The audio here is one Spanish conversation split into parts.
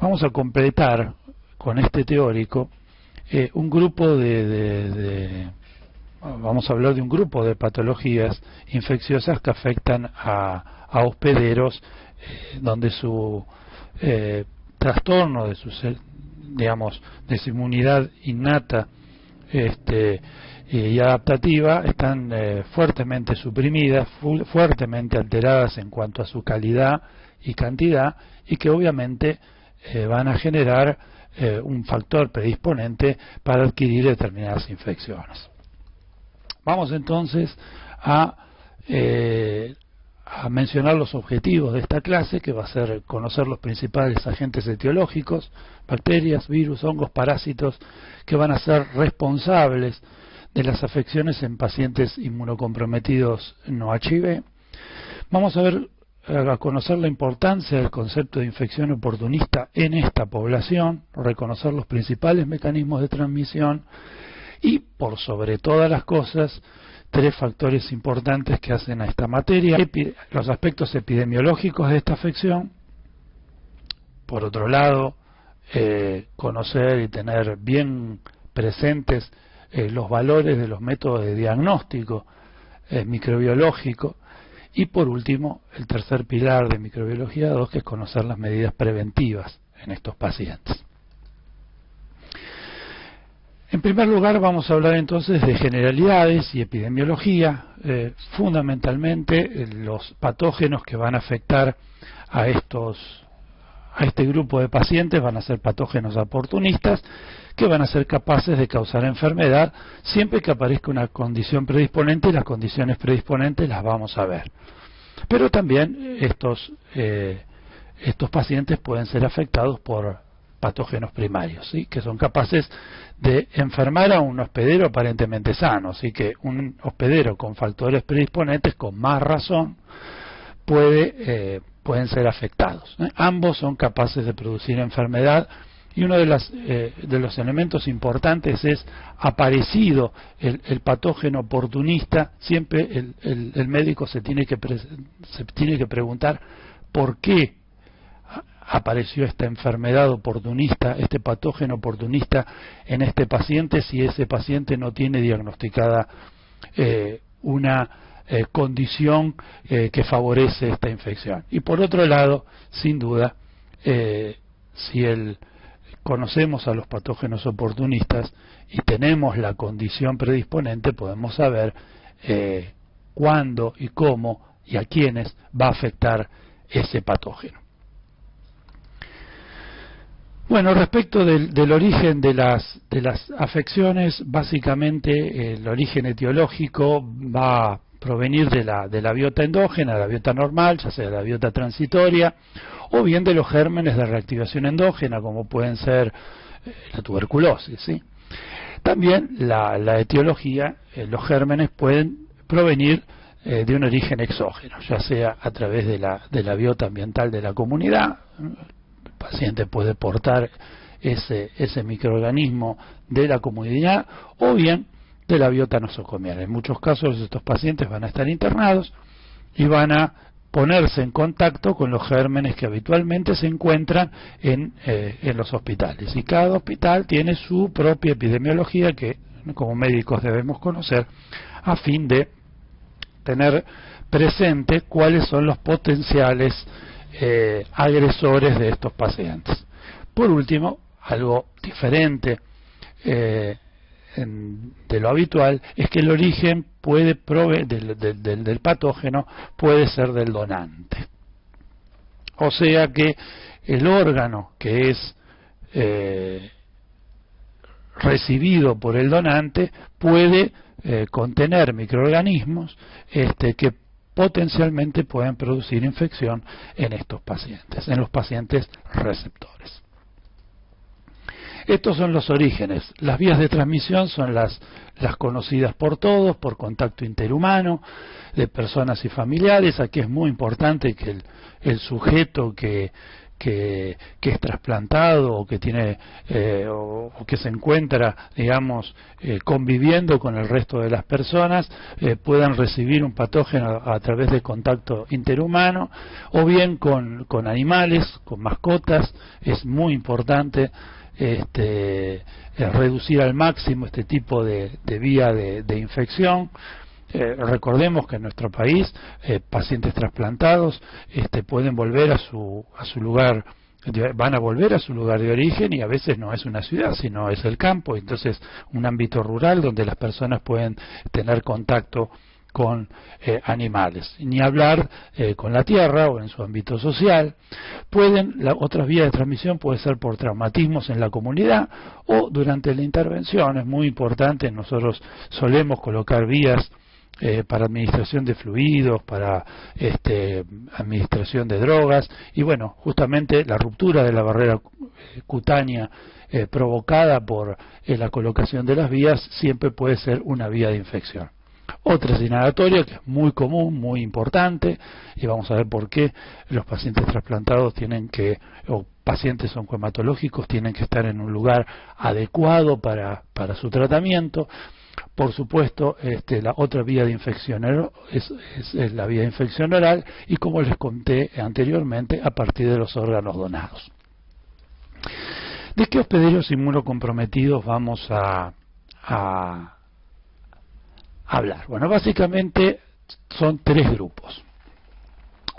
Vamos a completar con este teórico un grupo vamos a hablar de un grupo de patologías infecciosas que afectan a hospederos, donde su trastorno de su, digamos, de su inmunidad innata y adaptativa están fuertemente suprimidas, fuertemente alteradas en cuanto a su calidad y cantidad, y que obviamente van a generar un factor predisponente para adquirir determinadas infecciones. Vamos entonces a mencionar los objetivos de esta clase, que va a ser conocer los principales agentes etiológicos, bacterias, virus, hongos, parásitos, que van a ser responsables de las afecciones en pacientes inmunocomprometidos no HIV. Vamos a conocer la importancia del concepto de infección oportunista en esta población, reconocer los principales mecanismos de transmisión y, por sobre todas las cosas, tres factores importantes que hacen a esta materia: los aspectos epidemiológicos de esta afección, por otro lado, conocer y tener bien presentes los valores de los métodos de diagnóstico microbiológico, y por último, el tercer pilar de microbiología 2, que es conocer las medidas preventivas en estos pacientes. En primer lugar, vamos a hablar entonces de generalidades y epidemiología, fundamentalmente los patógenos que van a afectar a este grupo de pacientes van a ser patógenos oportunistas, que van a ser capaces de causar enfermedad siempre que aparezca una condición predisponente, y las condiciones predisponentes las vamos a ver. Pero también estos pacientes pueden ser afectados por patógenos primarios, ¿sí?, que son capaces de enfermar a un hospedero aparentemente sano. Así que un hospedero con factores predisponentes, con más razón, pueden ser afectados. Ambos son capaces de producir enfermedad, y uno de los elementos importantes es, aparecido el patógeno oportunista, siempre el médico se tiene que preguntar por qué apareció esta enfermedad oportunista, este patógeno oportunista en este paciente, si ese paciente no tiene diagnosticada una condición que favorece esta infección. Y por otro lado, sin duda, si conocemos a los patógenos oportunistas y tenemos la condición predisponente, podemos saber cuándo y cómo y a quiénes va a afectar ese patógeno. Bueno, respecto del origen de las afecciones, básicamente el origen etiológico va a provenir de la biota endógena, de la biota normal, ya sea de la biota transitoria, o bien de los gérmenes de reactivación endógena, como pueden ser la tuberculosis, ¿sí? También la etiología, los gérmenes pueden provenir de un origen exógeno, ya sea a través de la biota ambiental de la comunidad. El paciente puede portar ese microorganismo de la comunidad, o bien de la biota nosocomial. En muchos casos estos pacientes van a estar internados y van a ponerse en contacto con los gérmenes que habitualmente se encuentran en los hospitales. Y cada hospital tiene su propia epidemiología que como médicos debemos conocer, a fin de tener presente cuáles son los potenciales agresores de estos pacientes. Por último, algo diferente de lo habitual es que el origen puede del patógeno puede ser del donante. O sea que el órgano que es recibido por el donante puede contener microorganismos que potencialmente pueden producir infección en estos pacientes, en los pacientes receptores. Estos son los orígenes. Las vías de transmisión son las conocidas por todos, por contacto interhumano de personas y familiares. Aquí es muy importante que el sujeto que que es trasplantado o que tiene o que se encuentra, digamos, conviviendo con el resto de las personas, puedan recibir un patógeno a través de contacto interhumano, o bien con animales, con mascotas. Es muy importante reducir al máximo este tipo de vía de infección. Recordemos que en nuestro país pacientes trasplantados pueden volver a su lugar, van a volver a su lugar de origen, y a veces no es una ciudad sino es el campo, entonces un ámbito rural donde las personas pueden tener contacto con animales, ni hablar con la tierra o en su ámbito social. Otras vías de transmisión puede ser por traumatismos en la comunidad o durante la intervención. Es muy importante, nosotros solemos colocar vías para administración de fluidos, para administración de drogas, y bueno, justamente la ruptura de la barrera cutánea provocada por la colocación de las vías siempre puede ser una vía de infección. Otra es inhalatoria, que es muy común, muy importante, y vamos a ver por qué los pacientes trasplantados o pacientes oncohematológicos tienen que estar en un lugar adecuado para su tratamiento. Por supuesto, la otra vía de infección es la vía de infección oral, y como les conté anteriormente, a partir de los órganos donados. ¿De qué hospederos inmunocomprometidos vamos a hablar? Bueno, básicamente son tres grupos.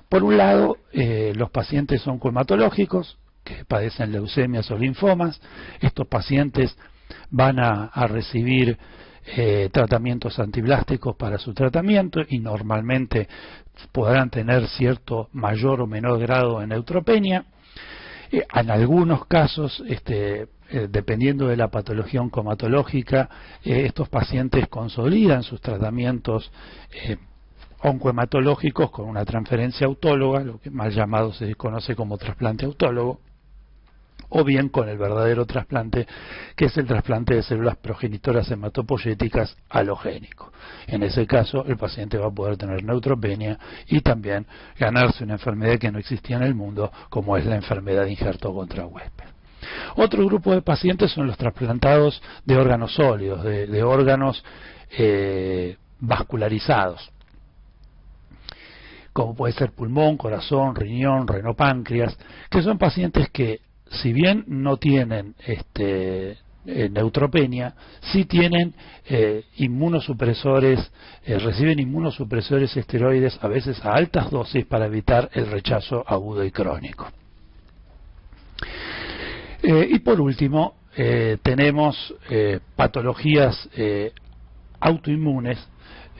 Por un lado, los pacientes oncohematológicos que padecen leucemias o linfomas. Estos pacientes van a recibir tratamientos antiblásticos para su tratamiento, y normalmente podrán tener cierto mayor o menor grado de neutropenia. En algunos casos, dependiendo de la patología oncohematológica, estos pacientes consolidan sus tratamientos oncohematológicos con una transferencia autóloga, lo que mal llamado se conoce como trasplante autólogo, o bien con el verdadero trasplante, que es el trasplante de células progenitoras hematopoyéticas halogénico. En ese caso, el paciente va a poder tener neutropenia y también ganarse una enfermedad que no existía en el mundo, como es la enfermedad de injerto contra huésped. Otro grupo de pacientes son los trasplantados de órganos sólidos, de órganos vascularizados, como puede ser pulmón, corazón, riñón, renopáncreas, que son pacientes que, si bien no tienen neutropenia, sí tienen inmunosupresores, reciben inmunosupresores esteroides, a veces a altas dosis, para evitar el rechazo agudo y crónico. Y por último, tenemos patologías autoinmunes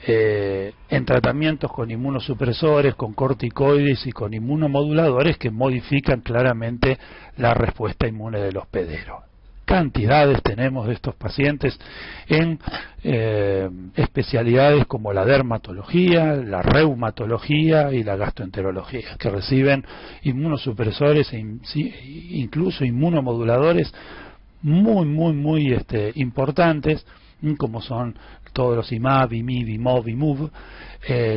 en tratamientos con inmunosupresores, con corticoides y con inmunomoduladores que modifican claramente la respuesta inmune del hospedero. Cantidades tenemos de estos pacientes en especialidades como la dermatología, la reumatología y la gastroenterología, que reciben inmunosupresores e incluso inmunomoduladores muy importantes, como son todos los IMAB, IMIB, IMOV, IMUV,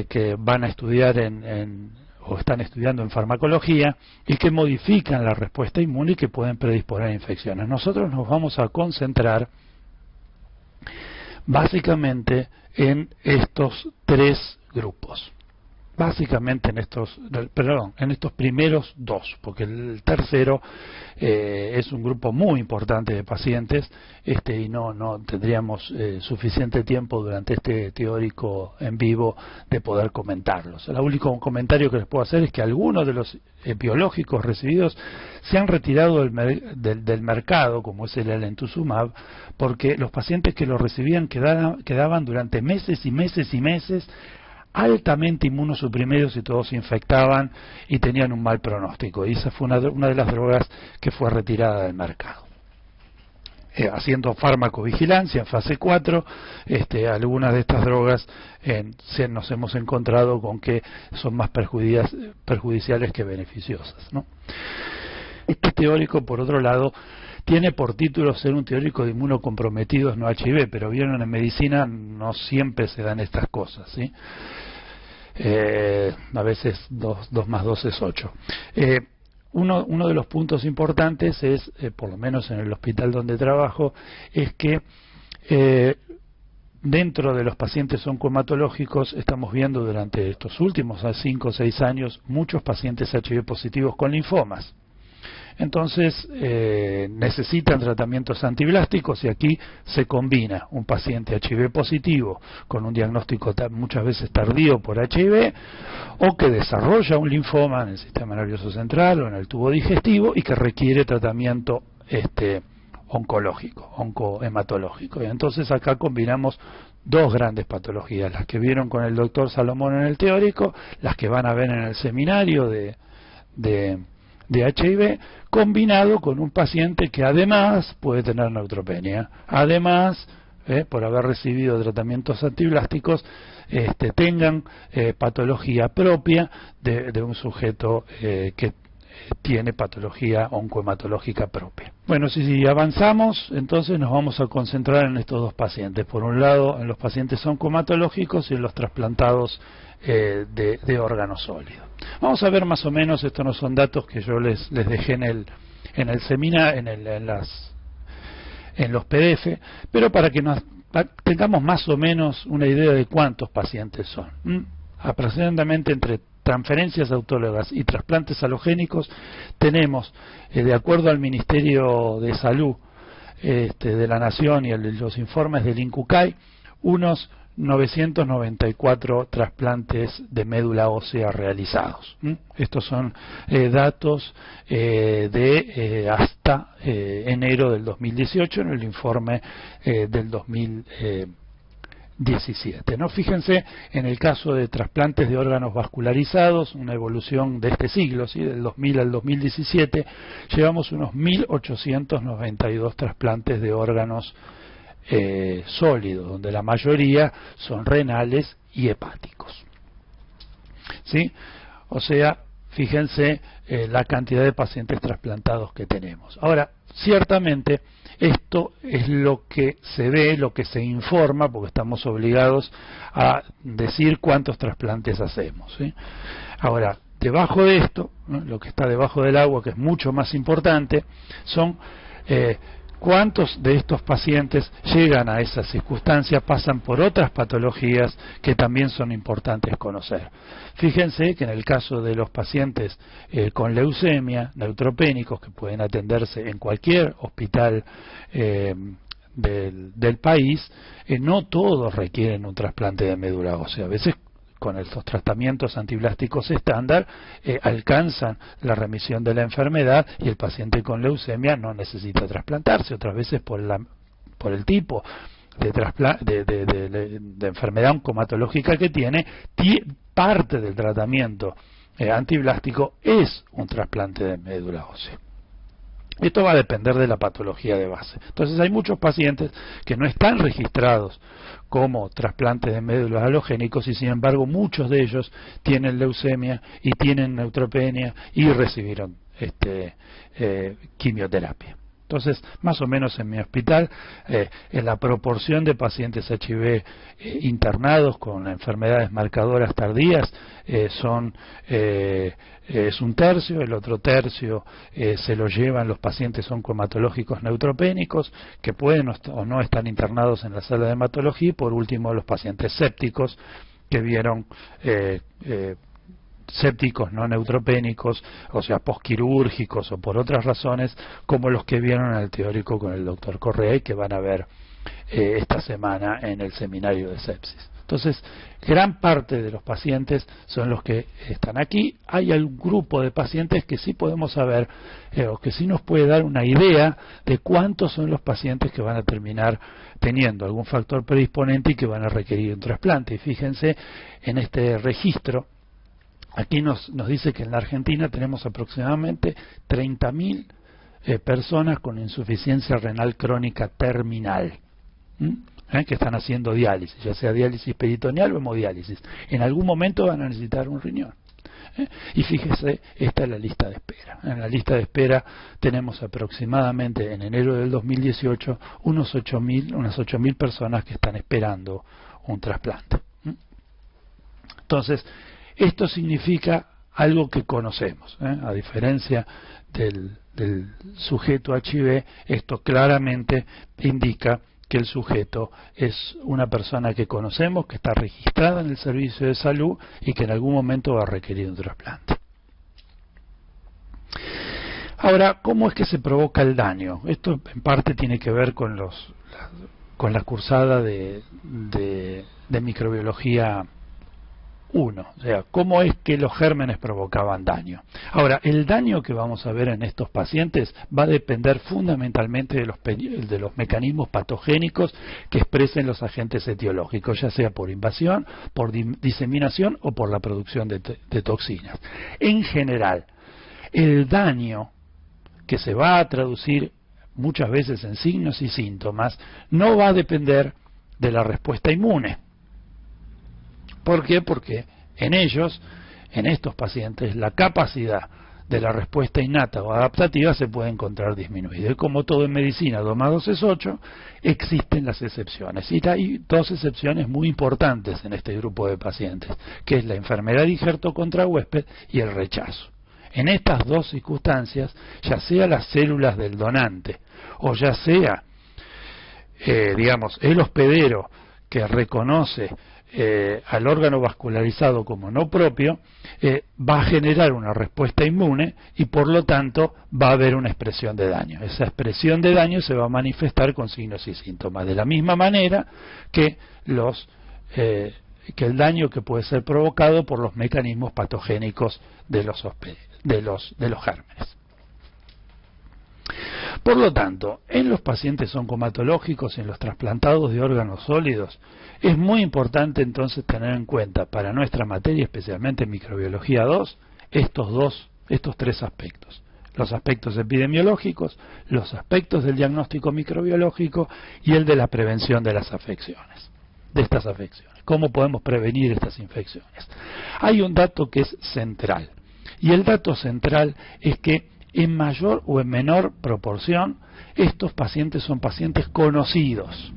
que van a estudiar o están estudiando en farmacología, y que modifican la respuesta inmune y que pueden predisponer a infecciones. Nosotros nos vamos a concentrar básicamente en estos tres grupos. Básicamente en estos primeros dos, porque el tercero es un grupo muy importante de pacientes, y no tendríamos suficiente tiempo durante este teórico en vivo de poder comentarlos. El único comentario que les puedo hacer es que algunos de los biológicos recibidos se han retirado del mercado, como es el elentuzumab, porque los pacientes que lo recibían quedaban durante meses y meses y meses altamente inmunosuprimidos, y todos se infectaban y tenían un mal pronóstico, y esa fue una de las drogas que fue retirada del mercado. Haciendo farmacovigilancia en fase 4, algunas de estas drogas nos hemos encontrado con que son más perjudiciales que beneficiosas, ¿no? Este teórico, por otro lado, tiene por título ser un teórico de inmunocomprometidos no HIV, pero vieron, en medicina no siempre se dan estas cosas, ¿sí? A veces 2 más 2 es 8. uno de los puntos importantes es, por lo menos en el hospital donde trabajo, es que dentro de los pacientes oncohematológicos estamos viendo durante estos últimos 5 o 6 años muchos pacientes HIV positivos con linfomas. Entonces necesitan tratamientos antiblásticos y aquí se combina un paciente HIV positivo con un diagnóstico muchas veces tardío por HIV o que desarrolla un linfoma en el sistema nervioso central o en el tubo digestivo y que requiere tratamiento oncológico, oncohematológico. Y entonces acá combinamos dos grandes patologías, las que vieron con el doctor Salomón en el teórico, las que van a ver en el seminario de HIV, combinado con un paciente que además puede tener neutropenia, además, por haber recibido tratamientos antiblásticos, tengan patología propia de un sujeto que tiene patología oncohematológica propia. Bueno, si avanzamos, entonces nos vamos a concentrar en estos dos pacientes. Por un lado, en los pacientes oncohematológicos y en los trasplantados de órganos sólidos. Vamos a ver más o menos, estos no son datos que yo les dejé en el seminario, en los PDF, pero para que tengamos más o menos una idea de cuántos pacientes son. Aproximadamente entre transferencias autólogas y trasplantes halogénicos tenemos, de acuerdo al Ministerio de Salud de la Nación y los informes del INCUCAI, unos 994 trasplantes de médula ósea realizados. Estos son datos de hasta enero del 2018 en el informe del 2017. ¿No? Fíjense, en el caso de trasplantes de órganos vascularizados, una evolución de este siglo, ¿sí? Del 2000 al 2017, llevamos unos 1.892 trasplantes de órganos sólidos, donde la mayoría son renales y hepáticos. ¿Sí? O sea, fíjense la cantidad de pacientes trasplantados que tenemos. Ahora, ciertamente, esto es lo que se ve, lo que se informa, porque estamos obligados a decir cuántos trasplantes hacemos, ¿sí? Ahora, debajo de esto, ¿no? Lo que está debajo del agua, que es mucho más importante, son cuántos de estos pacientes llegan a esa circunstancia, pasan por otras patologías que también son importantes conocer. Fíjense que en el caso de los pacientes con leucemia, neutropénicos, que pueden atenderse en cualquier hospital del país, no todos requieren un trasplante de médula ósea. A veces con estos tratamientos antiblásticos estándar alcanzan la remisión de la enfermedad y el paciente con leucemia no necesita trasplantarse, otras veces por el tipo de enfermedad oncomatológica que tiene, parte del tratamiento antiblástico es un trasplante de médula ósea. Esto va a depender de la patología de base. Entonces hay muchos pacientes que no están registrados como trasplantes de médulas halogénicos y sin embargo muchos de ellos tienen leucemia y tienen neutropenia y recibieron quimioterapia. Entonces, más o menos en mi hospital, en la proporción de pacientes HIV internados con enfermedades marcadoras tardías es un tercio, el otro tercio se lo llevan los pacientes oncohematológicos neutropénicos que pueden o no estar internados en la sala de hematología, y por último los pacientes sépticos que vieron sépticos no neutropénicos, o sea, posquirúrgicos o por otras razones, como los que vieron en el teórico con el doctor Correa y que van a ver esta semana en el seminario de sepsis. Entonces, gran parte de los pacientes son los que están aquí. Hay algún grupo de pacientes que sí podemos saber, o que sí nos puede dar una idea de cuántos son los pacientes que van a terminar teniendo algún factor predisponente y que van a requerir un trasplante. Y fíjense en este registro. Aquí nos dice que en la Argentina tenemos aproximadamente 30.000 personas con insuficiencia renal crónica terminal, que están haciendo diálisis, ya sea diálisis peritoneal o hemodiálisis. En algún momento van a necesitar un riñón. Y fíjese, esta es la lista de espera. En la lista de espera tenemos aproximadamente en enero del 2018 unas 8.000 personas que están esperando un trasplante. Entonces, esto significa algo que conocemos, a diferencia del sujeto HIV. Esto claramente indica que el sujeto es una persona que conocemos, que está registrada en el servicio de salud y que en algún momento va a requerir un trasplante. Ahora, ¿cómo es que se provoca el daño? Esto en parte tiene que ver con la cursada de microbiología 1, o sea, cómo es que los gérmenes provocaban daño. Ahora, el daño que vamos a ver en estos pacientes va a depender fundamentalmente de los mecanismos patogénicos que expresen los agentes etiológicos, ya sea por invasión, por diseminación o por la producción de toxinas. En general, el daño que se va a traducir muchas veces en signos y síntomas no va a depender de la respuesta inmune. ¿Por qué? Porque en estos pacientes, la capacidad de la respuesta innata o adaptativa se puede encontrar disminuida. Y como todo en medicina, 2 más 2 es 8, existen las excepciones. Y hay 2 excepciones muy importantes en este grupo de pacientes, que es la enfermedad de injerto contra huésped y el rechazo. En estas 2 circunstancias, ya sea las células del donante o ya sea, el hospedero que reconoce al órgano vascularizado como no propio, va a generar una respuesta inmune y por lo tanto va a haber una expresión de daño. Esa expresión de daño se va a manifestar con signos y síntomas, de la misma manera que el daño que puede ser provocado por los mecanismos patogénicos de los gérmenes. Por lo tanto, en los pacientes oncomatológicos y en los trasplantados de órganos sólidos, es muy importante entonces tener en cuenta para nuestra materia, especialmente en microbiología 2, estos 3 aspectos. Los aspectos epidemiológicos, los aspectos del diagnóstico microbiológico y el de la prevención de las afecciones, ¿Cómo podemos prevenir estas infecciones? Hay un dato que es central, y el dato central es que en mayor o en menor proporción estos pacientes son pacientes conocidos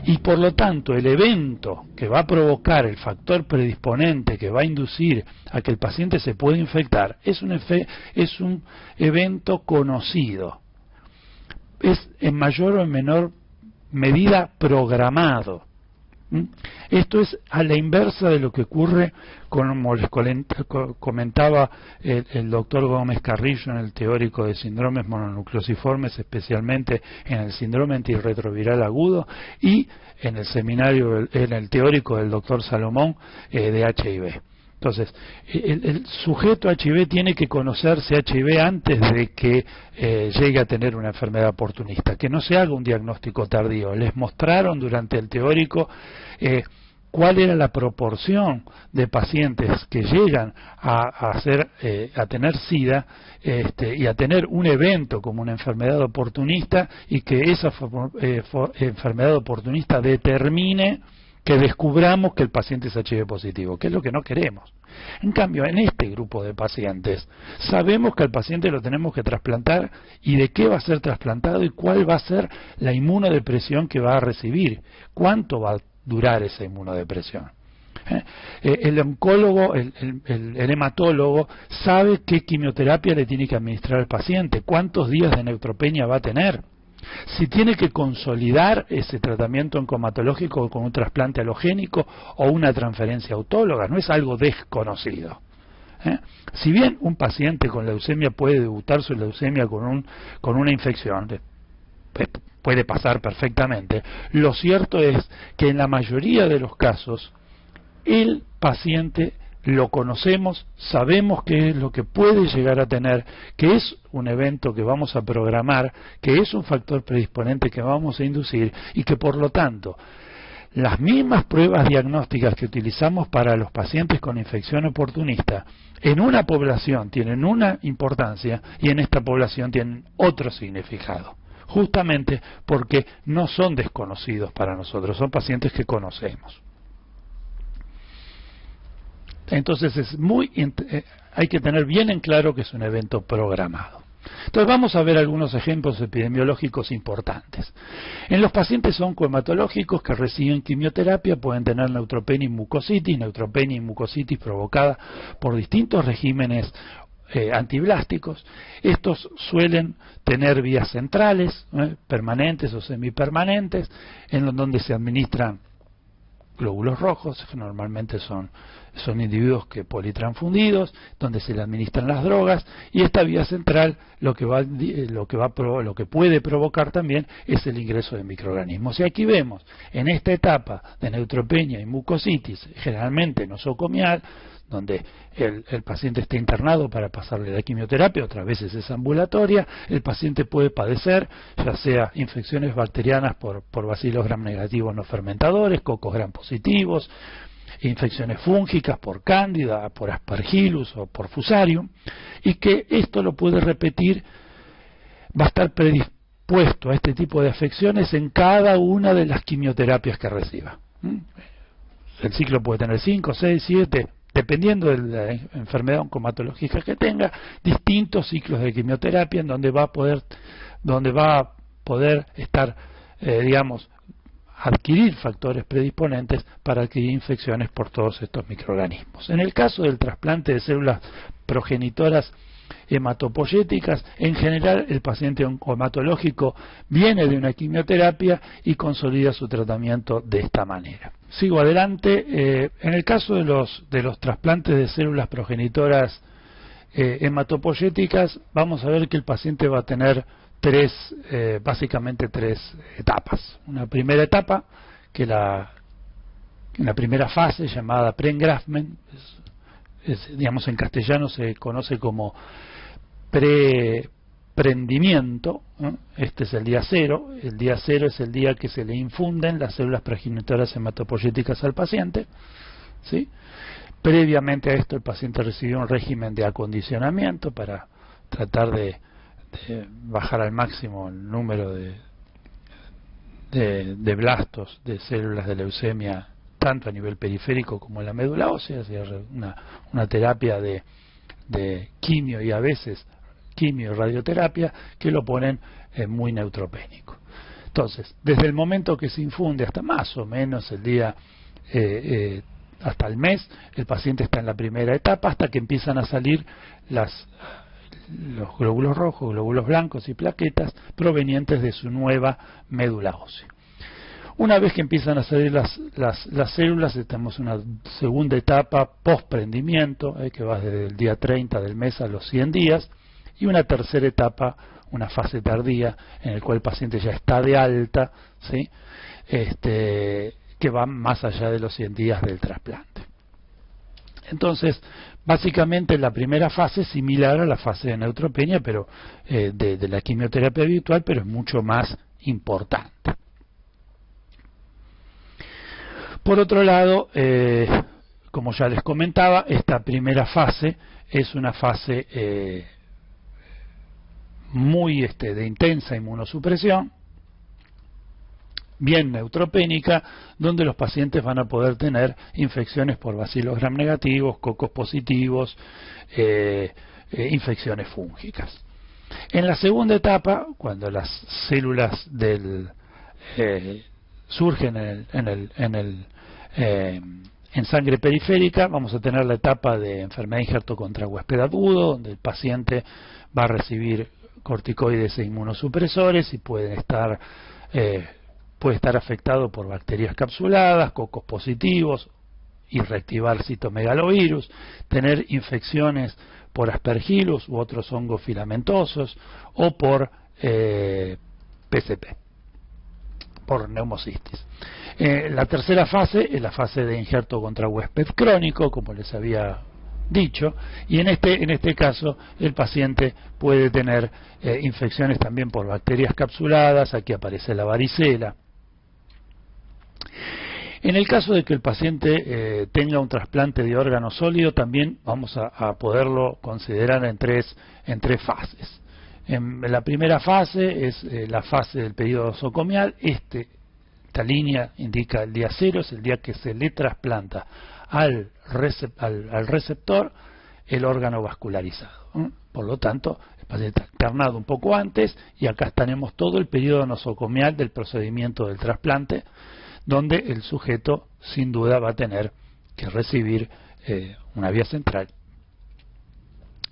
y por lo tanto el evento que va a provocar el factor predisponente que va a inducir a que el paciente se pueda infectar es un evento conocido, es en mayor o en menor medida programado. Esto es a la inversa de lo que ocurre, como les comentaba el doctor Gómez Carrillo en el teórico de síndromes mononucleosiformes, especialmente en el síndrome antirretroviral agudo, y en el teórico del doctor Salomón de HIV. Entonces, el sujeto HIV tiene que conocerse HIV antes de que llegue a tener una enfermedad oportunista, que no se haga un diagnóstico tardío. Les mostraron durante el teórico cuál era la proporción de pacientes que llegan a tener SIDA y a tener un evento como una enfermedad oportunista, y que esa enfermedad oportunista determine que descubramos que el paciente es HIV positivo, que es lo que no queremos. En cambio, en este grupo de pacientes, sabemos que al paciente lo tenemos que trasplantar y de qué va a ser trasplantado y cuál va a ser la inmunodepresión que va a recibir, cuánto va a durar esa inmunodepresión. El oncólogo, el hematólogo, sabe qué quimioterapia le tiene que administrar al paciente, cuántos días de neutropenia va a tener, si tiene que consolidar ese tratamiento oncomatológico con un trasplante alogénico o una transferencia autóloga. No es algo desconocido. Si bien un paciente con leucemia puede debutar su leucemia con una infección, puede pasar perfectamente, lo cierto es que en la mayoría de los casos el paciente lo conocemos, sabemos qué es lo que puede llegar a tener, que es un evento que vamos a programar, que es un factor predisponente que vamos a inducir, y que por lo tanto las mismas pruebas diagnósticas que utilizamos para los pacientes con infección oportunista en una población tienen una importancia y en esta población tienen otro significado, justamente porque no son desconocidos para nosotros, son pacientes que conocemos. Entonces hay que tener bien en claro que es un evento programado. Entonces vamos a ver algunos ejemplos epidemiológicos importantes. En los pacientes oncohematológicos que reciben quimioterapia pueden tener neutropenia y mucositis provocada por distintos regímenes antiblásticos. Estos suelen tener vías centrales, permanentes o semipermanentes, en donde se administran glóbulos rojos, que normalmente son individuos que politransfundidos, donde se le administran las drogas, y esta vía central lo que puede provocar también es el ingreso de microorganismos. Y aquí vemos, en esta etapa de neutropenia y mucositis, generalmente nosocomial, donde el paciente está internado para pasarle la quimioterapia, otras veces es ambulatoria, el paciente puede padecer ya sea infecciones bacterianas por bacilos gram negativos no fermentadores, cocos gram positivos, infecciones fúngicas por cándida, por aspergillus o por fusarium, y que esto lo puede repetir, va a estar predispuesto a este tipo de afecciones en cada una de las quimioterapias que reciba. El ciclo puede tener 5, 6, 7, dependiendo de la enfermedad oncomatológica que tenga, distintos ciclos de quimioterapia en donde va a poder estar, adquirir factores predisponentes para adquirir infecciones por todos estos microorganismos. En el caso del trasplante de células progenitoras hematopoyéticas, en general el paciente oncohematológico viene de una quimioterapia y consolida su tratamiento de esta manera. Sigo adelante. En el caso de los trasplantes de células progenitoras hematopoyéticas, vamos a ver que el paciente va a tener básicamente tres etapas. Una primera etapa, que la primera fase llamada pre-engraftment, digamos en castellano se conoce como prendimiento. Este es el día 0. El día 0 es el día que se le infunden las células progenitoras hematopoyéticas al paciente, ¿sí? Previamente a esto el paciente recibió un régimen de acondicionamiento para tratar de bajar al máximo el número de blastos, de células de leucemia, tanto a nivel periférico como en la médula ósea, una terapia de quimio y a veces quimio y radioterapia que lo ponen muy neutropénico. Entonces, desde el momento que se infunde hasta más o menos el día, hasta el mes, el paciente está en la primera etapa hasta que empiezan a salir los glóbulos rojos, glóbulos blancos y plaquetas provenientes de su nueva médula ósea. Una vez que empiezan a salir las células, tenemos una segunda etapa post-prendimiento, que va desde el día 30 del mes a los 100 días, y una tercera etapa, una fase tardía, en el cual el paciente ya está de alta, ¿sí? Que va más allá de los 100 días del trasplante. Entonces, básicamente la primera fase es similar a la fase de neutropenia, pero de la quimioterapia habitual, pero es mucho más importante. Por otro lado, como ya les comentaba, esta primera fase es una fase muy de intensa inmunosupresión, bien neutropénica, donde los pacientes van a poder tener infecciones por bacilos gram negativos, cocos positivos, infecciones fúngicas. En la segunda etapa, cuando las células surgen en sangre periférica, vamos a tener la etapa de enfermedad injerto contra huésped agudo, donde el paciente va a recibir corticoides e inmunosupresores y puede estar afectado por bacterias capsuladas, cocos positivos y reactivar citomegalovirus, tener infecciones por aspergillus u otros hongos filamentosos o por PCP, por neumocistis. La tercera fase es la fase de injerto contra huésped crónico, como les había dicho, y en este caso el paciente puede tener infecciones también por bacterias capsuladas. Aquí aparece la varicela. En el caso de que el paciente tenga un trasplante de órgano sólido, también vamos a poderlo considerar en tres fases. En la primera fase es la fase del periodo nosocomial. Esta línea indica el día 0, es el día que se le trasplanta al receptor el órgano vascularizado. Por lo tanto, el paciente internado un poco antes, y acá tenemos todo el periodo nosocomial del procedimiento del trasplante, donde el sujeto sin duda va a tener que recibir una vía central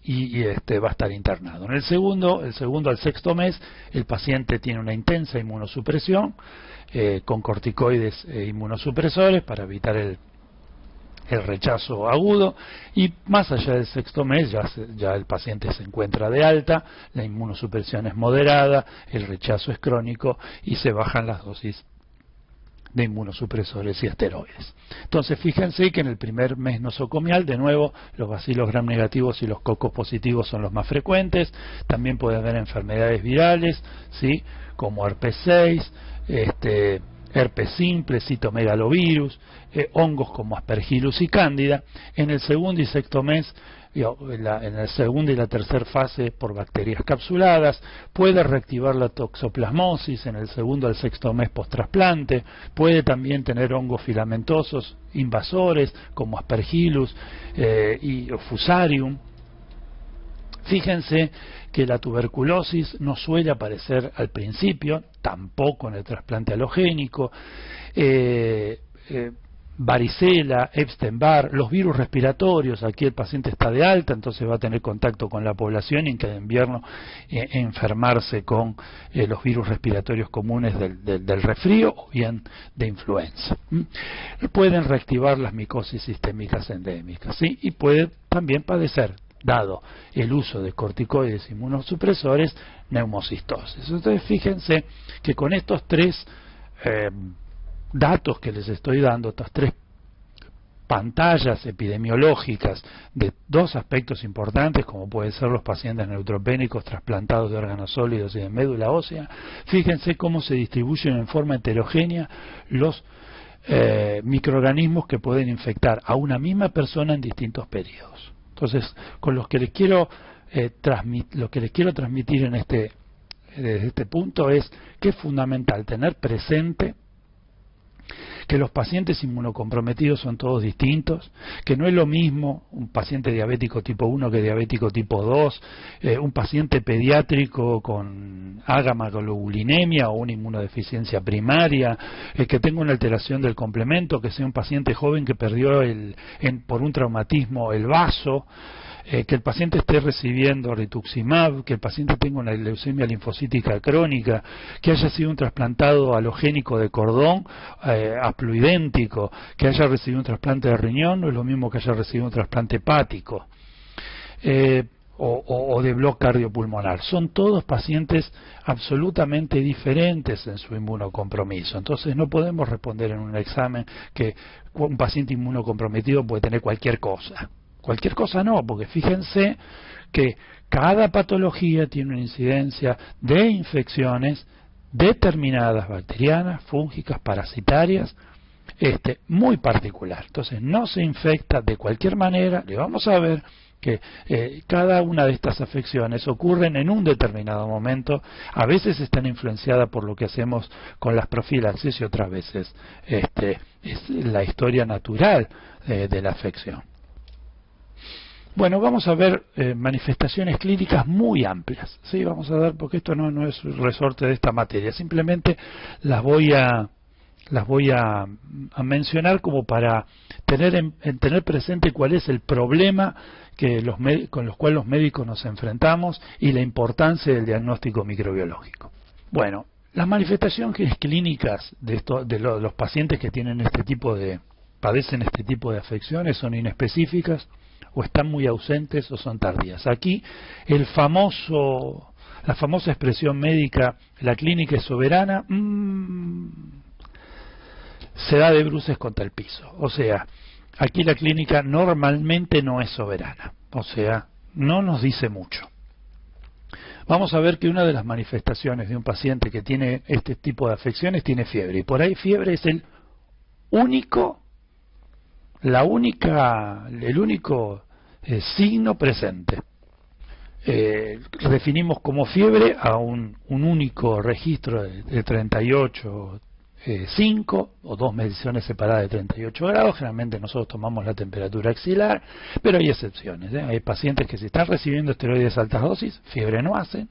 y va a estar internado. En el segundo al sexto mes, el paciente tiene una intensa inmunosupresión con corticoides e inmunosupresores para evitar el rechazo agudo, y más allá del sexto mes ya el paciente se encuentra de alta, la inmunosupresión es moderada, el rechazo es crónico y se bajan las dosis de inmunosupresores y esteroides. Entonces fíjense que en el primer mes nosocomial, de nuevo, los bacilos gram negativos y los cocos positivos son los más frecuentes. También puede haber enfermedades virales, ¿sí?, como herpes 6, herpes simple, citomegalovirus, hongos como aspergillus y cándida. En el segundo y sexto mes, en la segunda y la tercera fase por bacterias capsuladas, puede reactivar la toxoplasmosis en el segundo al sexto mes post-trasplante, puede también tener hongos filamentosos invasores como aspergillus y fusarium. Fíjense que la tuberculosis no suele aparecer al principio, tampoco en el trasplante alogénico. Varicela, Epstein-Barr, los virus respiratorios, aquí el paciente está de alta, entonces va a tener contacto con la población y en cada invierno enfermarse con los virus respiratorios comunes del resfrío o bien de influenza. Pueden reactivar las micosis sistémicas endémicas, ¿sí?, y puede también padecer, dado el uso de corticoides inmunosupresores, neumocistosis. Entonces fíjense que con estos tres datos que les estoy dando, estas tres pantallas epidemiológicas de dos aspectos importantes, como pueden ser los pacientes neutropénicos trasplantados de órganos sólidos y de médula ósea, fíjense cómo se distribuyen en forma heterogénea los microorganismos que pueden infectar a una misma persona en distintos periodos. Entonces, con lo que les quiero transmitir en desde este punto es que es fundamental tener presente que los pacientes inmunocomprometidos son todos distintos, que no es lo mismo un paciente diabético tipo 1 que diabético tipo 2, un paciente pediátrico con agamaglobulinemia o una inmunodeficiencia primaria, que tenga una alteración del complemento, que sea un paciente joven que perdió por un traumatismo el vaso, que el paciente esté recibiendo rituximab, que el paciente tenga una leucemia linfocítica crónica, que haya sido un trasplantado alogénico de cordón haploidéntico, que haya recibido un trasplante de riñón, no es lo mismo que haya recibido un trasplante hepático o de bloque cardiopulmonar. Son todos pacientes absolutamente diferentes en su inmunocompromiso. Entonces no podemos responder en un examen que un paciente inmunocomprometido puede tener cualquier cosa. Cualquier cosa no, porque fíjense que cada patología tiene una incidencia de infecciones determinadas, bacterianas, fúngicas, parasitarias, muy particular. Entonces no se infecta de cualquier manera. Le vamos a ver que cada una de estas afecciones ocurren en un determinado momento, a veces están influenciadas por lo que hacemos con las profilaxis y otras veces es la historia natural de la afección. Bueno, vamos a ver manifestaciones clínicas muy amplias, ¿sí? Vamos a ver, porque esto no es resorte de esta materia, simplemente las voy a mencionar como para tener presente cuál es el problema con los cuales los médicos nos enfrentamos y la importancia del diagnóstico microbiológico. Bueno, las manifestaciones clínicas de los pacientes que tienen padecen este tipo de afecciones son inespecíficas, o están muy ausentes o son tardías. Aquí la famosa expresión médica, la clínica es soberana, se da de bruces contra el piso. O sea, aquí la clínica normalmente no es soberana, o sea, no nos dice mucho. Vamos a ver que una de las manifestaciones de un paciente que tiene este tipo de afecciones tiene fiebre, y por ahí fiebre es el único signo presente. Definimos como fiebre a un único registro de 38 5 o 2 mediciones separadas de 38 grados. Generalmente nosotros tomamos la temperatura axilar, pero hay excepciones, ¿eh? Hay pacientes que si están recibiendo esteroides de altas dosis, fiebre no hacen.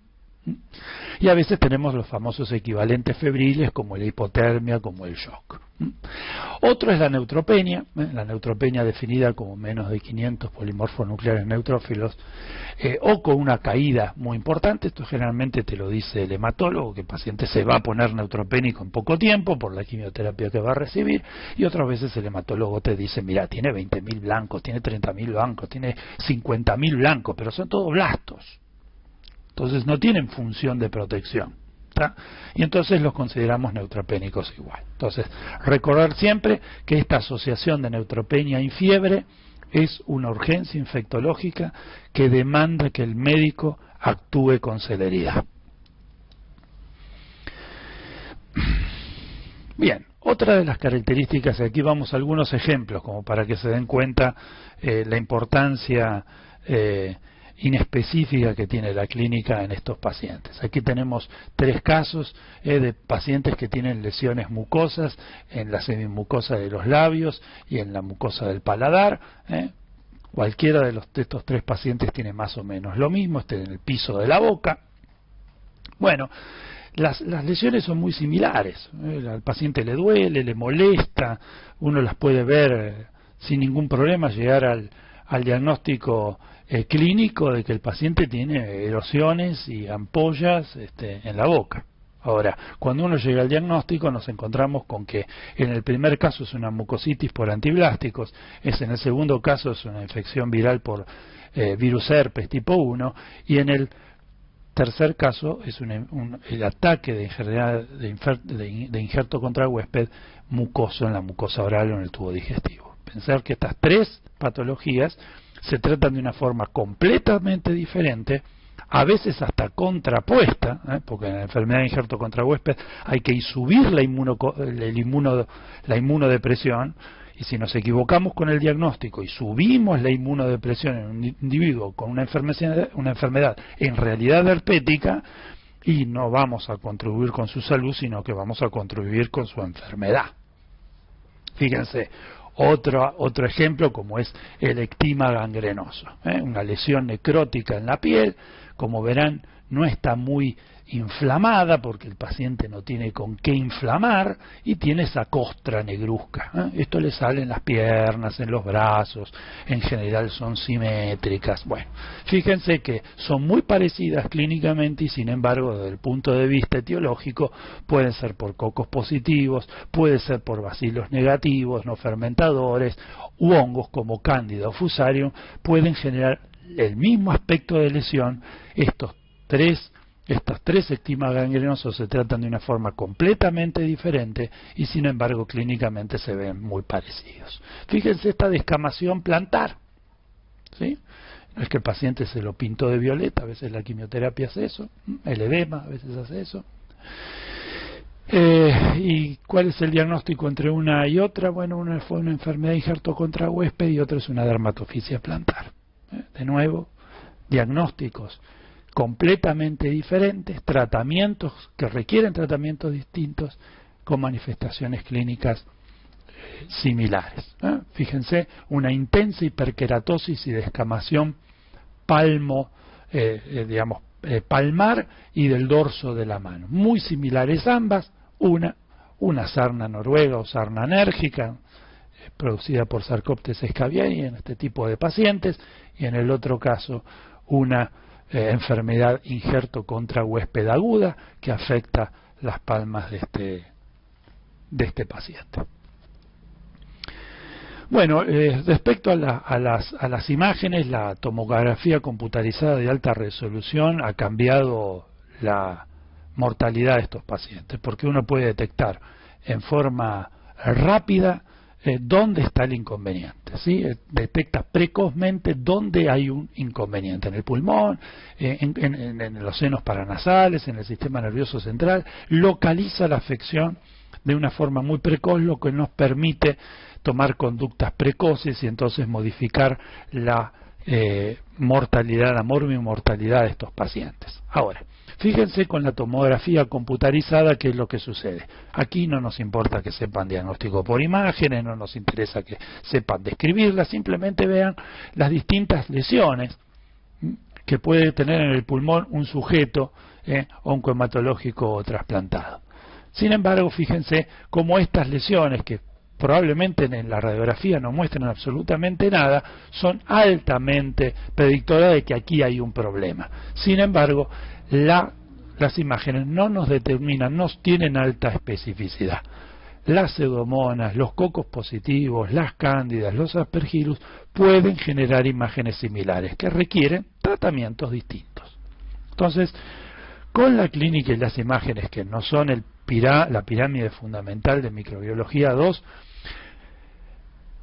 Y a veces tenemos los famosos equivalentes febriles como la hipotermia, como el shock. Otro es la neutropenia, la neutropenia definida como menos de 500 polimorfos nucleares neutrófilos, o con una caída muy importante. Esto generalmente te lo dice el hematólogo, que el paciente se va a poner neutropénico en poco tiempo por la quimioterapia que va a recibir, y otras veces el hematólogo te dice, mira, tiene 20.000 blancos, tiene 30.000 blancos, tiene 50.000 blancos, pero son todos blastos. Entonces no tienen función de protección, ¿tá? Y entonces los consideramos neutropénicos igual. Entonces, recordar siempre que esta asociación de neutropenia y fiebre es una urgencia infectológica que demanda que el médico actúe con celeridad. Bien, otra de las características, aquí vamos a algunos ejemplos como para que se den cuenta la importancia inespecífica que tiene la clínica en estos pacientes. Aquí tenemos 3 casos de pacientes que tienen lesiones mucosas en la semimucosa de los labios y en la mucosa del paladar. Cualquiera de estos 3 pacientes tiene más o menos lo mismo, en el piso de la boca. Bueno, las lesiones son muy similares. Al paciente le duele, le molesta, uno las puede ver sin ningún problema, llegar al diagnóstico clínico de que el paciente tiene erosiones y ampollas en la boca. Ahora, cuando uno llega al diagnóstico nos encontramos con que en el primer caso es una mucositis por antiblásticos, en el segundo caso es una infección viral por virus herpes tipo 1, y en el tercer caso es el ataque de injerto contra huésped mucoso en la mucosa oral o en el tubo digestivo. Pensar que estas 3 patologías se tratan de una forma completamente diferente, a veces hasta contrapuesta, porque en la enfermedad de injerto contra huésped hay que subir la inmunodepresión, y si nos equivocamos con el diagnóstico y subimos la inmunodepresión en un individuo con una enfermedad en realidad herpética, y no vamos a contribuir con su salud, sino que vamos a contribuir con su enfermedad. Fíjense, otro ejemplo como es el ectima gangrenoso, una lesión necrótica en la piel. Como verán, no está muy inflamada porque el paciente no tiene con qué inflamar y tiene esa costra negruzca. Esto le sale en las piernas, en los brazos, en general son simétricas. Bueno, fíjense que son muy parecidas clínicamente y sin embargo desde el punto de vista etiológico pueden ser por cocos positivos, puede ser por bacilos negativos, no fermentadores, u hongos como Candida o Fusarium pueden generar el mismo aspecto de lesión. Estos tres ectimas gangrenosos se tratan de una forma completamente diferente y sin embargo clínicamente se ven muy parecidos. Fíjense esta descamación plantar, ¿sí? No es que el paciente se lo pintó de violeta, a veces la quimioterapia hace eso, el edema a veces hace eso. ¿Y cuál es el diagnóstico entre una y otra? Bueno, una fue una enfermedad de injerto contra huésped y otra es una dermatofisia plantar. De nuevo, diagnósticos completamente diferentes, tratamientos que requieren tratamientos distintos con manifestaciones clínicas similares. Fíjense, una intensa hiperkeratosis y descamación palmar y del dorso de la mano, muy similares ambas, una sarna noruega o sarna enérgica producida por Sarcoptes scabiei en este tipo de pacientes, y en el otro caso una enfermedad injerto contra huésped aguda que afecta las palmas de este paciente. Bueno, respecto a las imágenes, la tomografía computarizada de alta resolución ha cambiado la mortalidad de estos pacientes, porque uno puede detectar en forma rápida dónde está el inconveniente, ¿sí? Detecta precozmente dónde hay un inconveniente en el pulmón, en los senos paranasales, en el sistema nervioso central, localiza la afección de una forma muy precoz, lo que nos permite tomar conductas precoces y entonces modificar la mortalidad, la morbimortalidad de estos pacientes. Ahora, fíjense con la tomografía computarizada qué es lo que sucede. Aquí no nos importa que sepan diagnóstico por imágenes, no nos interesa que sepan describirla, simplemente vean las distintas lesiones que puede tener en el pulmón un sujeto oncohematológico o trasplantado. Sin embargo, fíjense cómo estas lesiones, que probablemente en la radiografía no muestran absolutamente nada, son altamente predictoras de que aquí hay un problema. Sin embargo, las imágenes no nos determinan, no tienen alta especificidad. Las pseudomonas, los cocos positivos, las cándidas, los aspergillus pueden generar imágenes similares que requieren tratamientos distintos. Entonces, con la clínica y las imágenes que no son la pirámide fundamental de microbiología 2,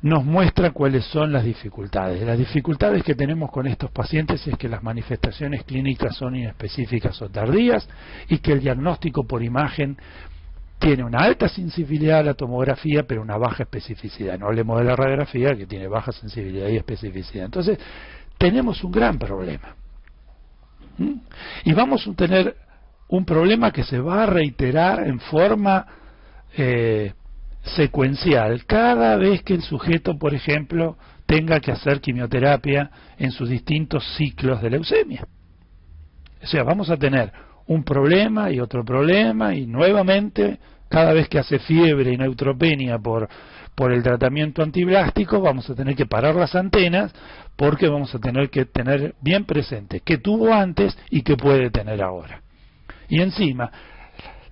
nos muestra cuáles son las dificultades. Las dificultades que tenemos con estos pacientes es que las manifestaciones clínicas son inespecíficas o tardías y que el diagnóstico por imagen tiene una alta sensibilidad a la tomografía pero una baja especificidad. No hablemos de la radiografía, que tiene baja sensibilidad y especificidad. Entonces tenemos un gran problema. Y vamos a tener un problema que se va a reiterar en forma secuencial cada vez que el sujeto, por ejemplo, tenga que hacer quimioterapia en sus distintos ciclos de leucemia. O sea, vamos a tener un problema y otro problema y nuevamente cada vez que hace fiebre y neutropenia por el tratamiento antiblástico vamos a tener que parar las antenas porque vamos a tener que tener bien presente qué tuvo antes y qué puede tener ahora. Y encima,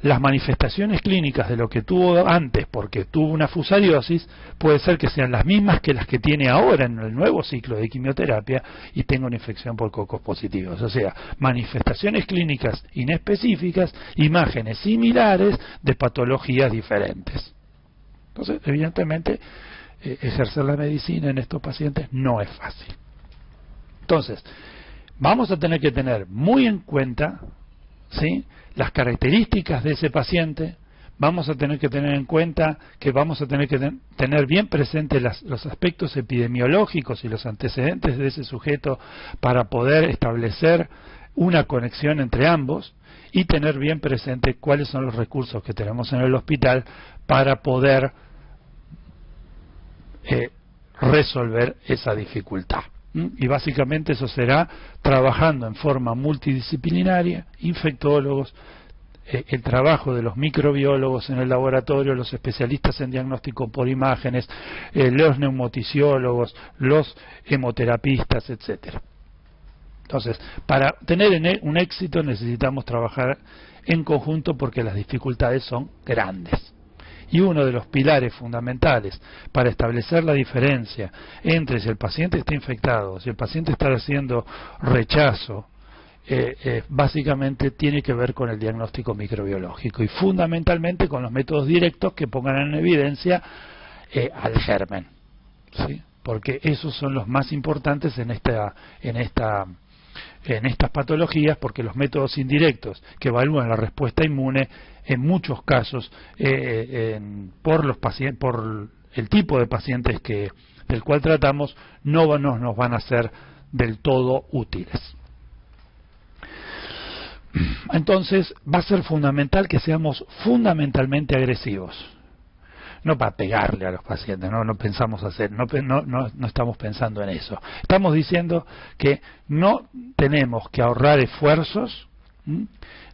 las manifestaciones clínicas de lo que tuvo antes porque tuvo una fusariosis puede ser que sean las mismas que las que tiene ahora en el nuevo ciclo de quimioterapia y tenga una infección por cocos positivos. O sea, manifestaciones clínicas inespecíficas, imágenes similares de patologías diferentes. Entonces, evidentemente, ejercer la medicina en estos pacientes no es fácil. Entonces, vamos a tener que tener muy en cuenta, ¿sí?, las características de ese paciente. Vamos a tener que tener en cuenta que vamos a tener que tener bien presentes los aspectos epidemiológicos y los antecedentes de ese sujeto para poder establecer una conexión entre ambos y tener bien presente cuáles son los recursos que tenemos en el hospital para poder resolver esa dificultad. Y básicamente eso será trabajando en forma multidisciplinaria, infectólogos, el trabajo de los microbiólogos en el laboratorio, los especialistas en diagnóstico por imágenes, los neumoticiólogos, los hemoterapistas, etcétera. Entonces, para tener un éxito necesitamos trabajar en conjunto porque las dificultades son grandes. Y uno de los pilares fundamentales para establecer la diferencia entre si el paciente está infectado, si el paciente está haciendo rechazo, básicamente tiene que ver con el diagnóstico microbiológico y fundamentalmente con los métodos directos que pongan en evidencia al germen, ¿sí? Porque esos son los más importantes en estas patologías, porque los métodos indirectos que evalúan la respuesta inmune en muchos casos por el tipo de pacientes del cual tratamos no nos van a ser del todo útiles. Entonces va a ser fundamental que seamos fundamentalmente agresivos, no para pegarle a los pacientes, no pensamos hacer, no estamos pensando en eso. Estamos diciendo que no tenemos que ahorrar esfuerzos,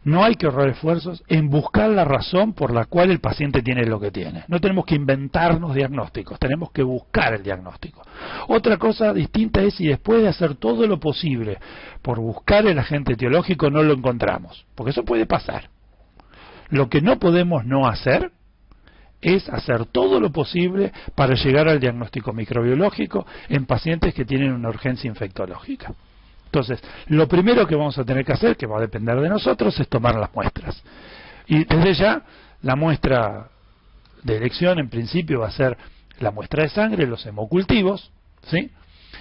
no hay que ahorrar esfuerzos en buscar la razón por la cual el paciente tiene lo que tiene. No tenemos que inventarnos diagnósticos, tenemos que buscar el diagnóstico. Otra cosa distinta es si después de hacer todo lo posible por buscar el agente etiológico no lo encontramos, porque eso puede pasar. Lo que no podemos no hacer es hacer todo lo posible para llegar al diagnóstico microbiológico en pacientes que tienen una urgencia infectológica. Entonces, lo primero que vamos a tener que hacer, que va a depender de nosotros, es tomar las muestras. Y desde ya, la muestra de elección en principio va a ser la muestra de sangre, los hemocultivos, ¿sí?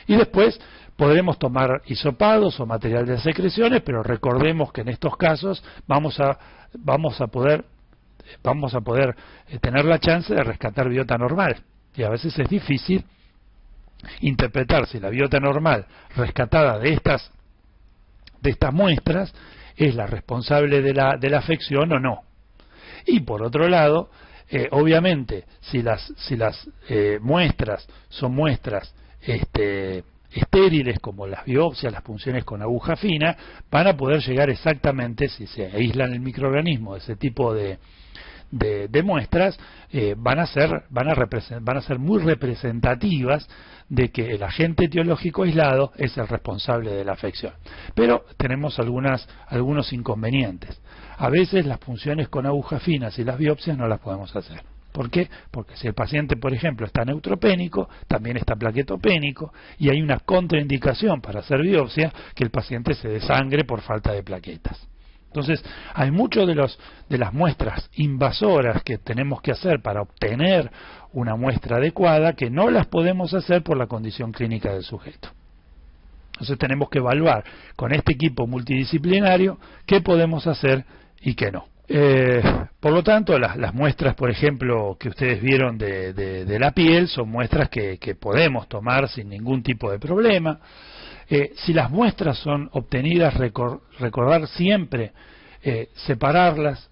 Y después podremos tomar hisopados o material de secreciones, pero recordemos que en estos casos vamos a poder tener la chance de rescatar biota normal. Y a veces es difícil interpretar si la biota normal rescatada de estas muestras es la responsable de la afección o no. Y por otro lado, obviamente, si las muestras son muestras estériles, como las biopsias, las punciones con aguja fina, van a poder llegar exactamente, si se aíslan el microorganismo de ese tipo de muestras, van a ser muy representativas de que el agente etiológico aislado es el responsable de la afección. Pero tenemos algunos inconvenientes. A veces las punciones con agujas finas y las biopsias no las podemos hacer. ¿Por qué? Porque si el paciente, por ejemplo, está neutropénico, también está plaquetopénico, y hay una contraindicación para hacer biopsia, que el paciente se desangre por falta de plaquetas. Entonces, hay muchas de las muestras invasoras que tenemos que hacer para obtener una muestra adecuada que no las podemos hacer por la condición clínica del sujeto. Entonces tenemos que evaluar con este equipo multidisciplinario qué podemos hacer y qué no. Por lo tanto, las muestras, por ejemplo, que ustedes vieron de la piel, son muestras que podemos tomar sin ningún tipo de problema. Si las muestras son obtenidas, recordar siempre separarlas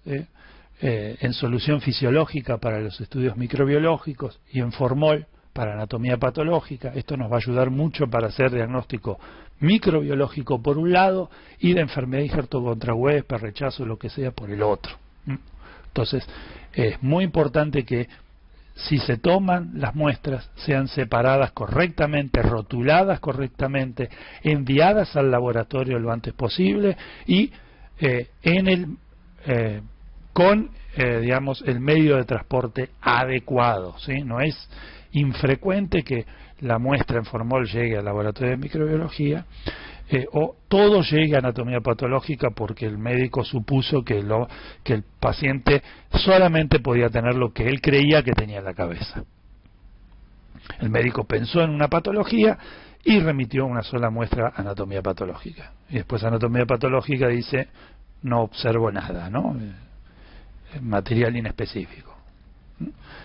en solución fisiológica para los estudios microbiológicos y en formol para anatomía patológica. Esto nos va a ayudar mucho para hacer diagnóstico microbiológico por un lado y de enfermedad injerto contra huésped, rechazo, lo que sea, por el otro. Entonces, es muy importante que si se toman las muestras sean separadas correctamente, rotuladas correctamente, enviadas al laboratorio lo antes posible y con el medio de transporte adecuado, ¿sí? No es infrecuente que la muestra en formol llegue al laboratorio de microbiología o todo llegue a anatomía patológica porque el médico supuso que el paciente solamente podía tener lo que él creía que tenía en la cabeza. El médico pensó en una patología y remitió una sola muestra a anatomía patológica. Y después anatomía patológica dice, no observo nada, ¿no? Material inespecífico.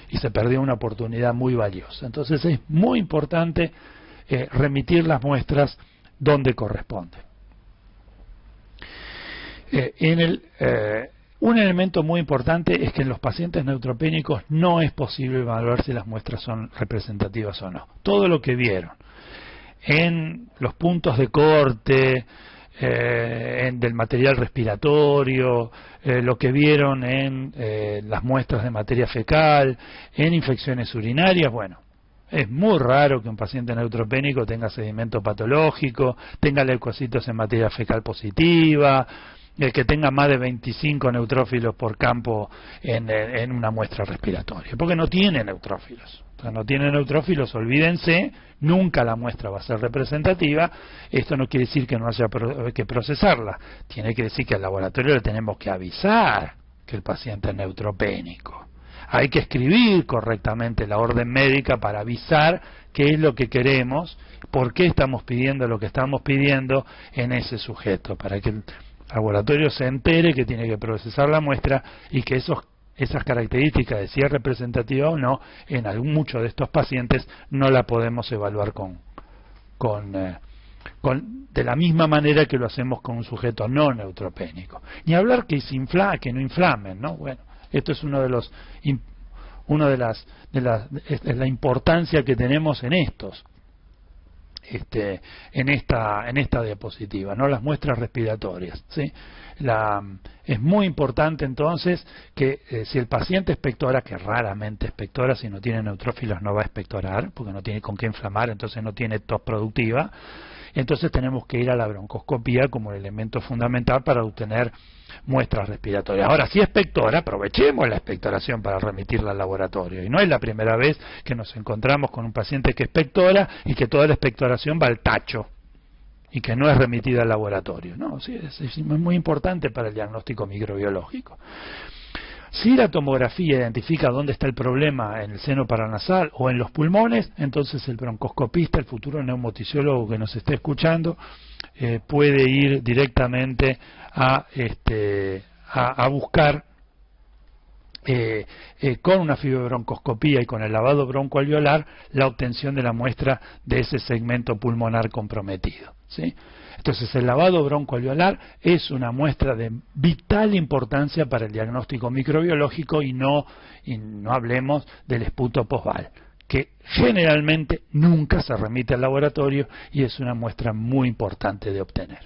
Y se perdió una oportunidad muy valiosa. Entonces es muy importante remitir las muestras donde corresponde. Un elemento muy importante es que en los pacientes neutropénicos no es posible evaluar si las muestras son representativas o no. Todo lo que vieron en los puntos de corte, del material respiratorio, lo que vieron en las muestras de materia fecal, en infecciones urinarias, bueno, es muy raro que un paciente neutropénico tenga sedimento patológico, tenga leucocitos en materia fecal positiva, que tenga más de 25 neutrófilos por campo en una muestra respiratoria, porque no tiene neutrófilos. O sea, no tiene neutrófilos, olvídense, nunca la muestra va a ser representativa. Esto no quiere decir que no haya que procesarla, tiene que decir que al laboratorio le tenemos que avisar que el paciente es neutropénico. Hay que escribir correctamente la orden médica para avisar qué es lo que queremos, por qué estamos pidiendo lo que estamos pidiendo en ese sujeto, para que el laboratorio se entere que tiene que procesar la muestra y que esas características de si es representativa o no, en muchos de estos pacientes no la podemos evaluar de la misma manera que lo hacemos con un sujeto no neutropénico. Ni hablar que no inflamen, ¿no? Bueno, esto es la importancia que tenemos en esta diapositiva, no las muestras respiratorias, ¿sí? Es muy importante entonces que si el paciente expectora, que raramente expectora, si no tiene neutrófilos no va a expectorar, porque no tiene con qué inflamar, entonces no tiene tos productiva, entonces tenemos que ir a la broncoscopía como elemento fundamental para obtener muestras respiratorias. Ahora, si expectora, aprovechemos la expectoración para remitirla al laboratorio. Y no es la primera vez que nos encontramos con un paciente que expectora y que toda la expectoración va al tacho y que no es remitida al laboratorio. No, sí, es muy importante para el diagnóstico microbiológico. Si la tomografía identifica dónde está el problema en el seno paranasal o en los pulmones, entonces el broncoscopista, el futuro neumotisiólogo que nos esté escuchando, puede ir directamente a buscar con una fibrobroncoscopía y con el lavado broncoalveolar la obtención de la muestra de ese segmento pulmonar comprometido, ¿sí? Entonces el lavado broncoalveolar es una muestra de vital importancia para el diagnóstico microbiológico y no hablemos del esputo posval, que generalmente nunca se remite al laboratorio y es una muestra muy importante de obtener.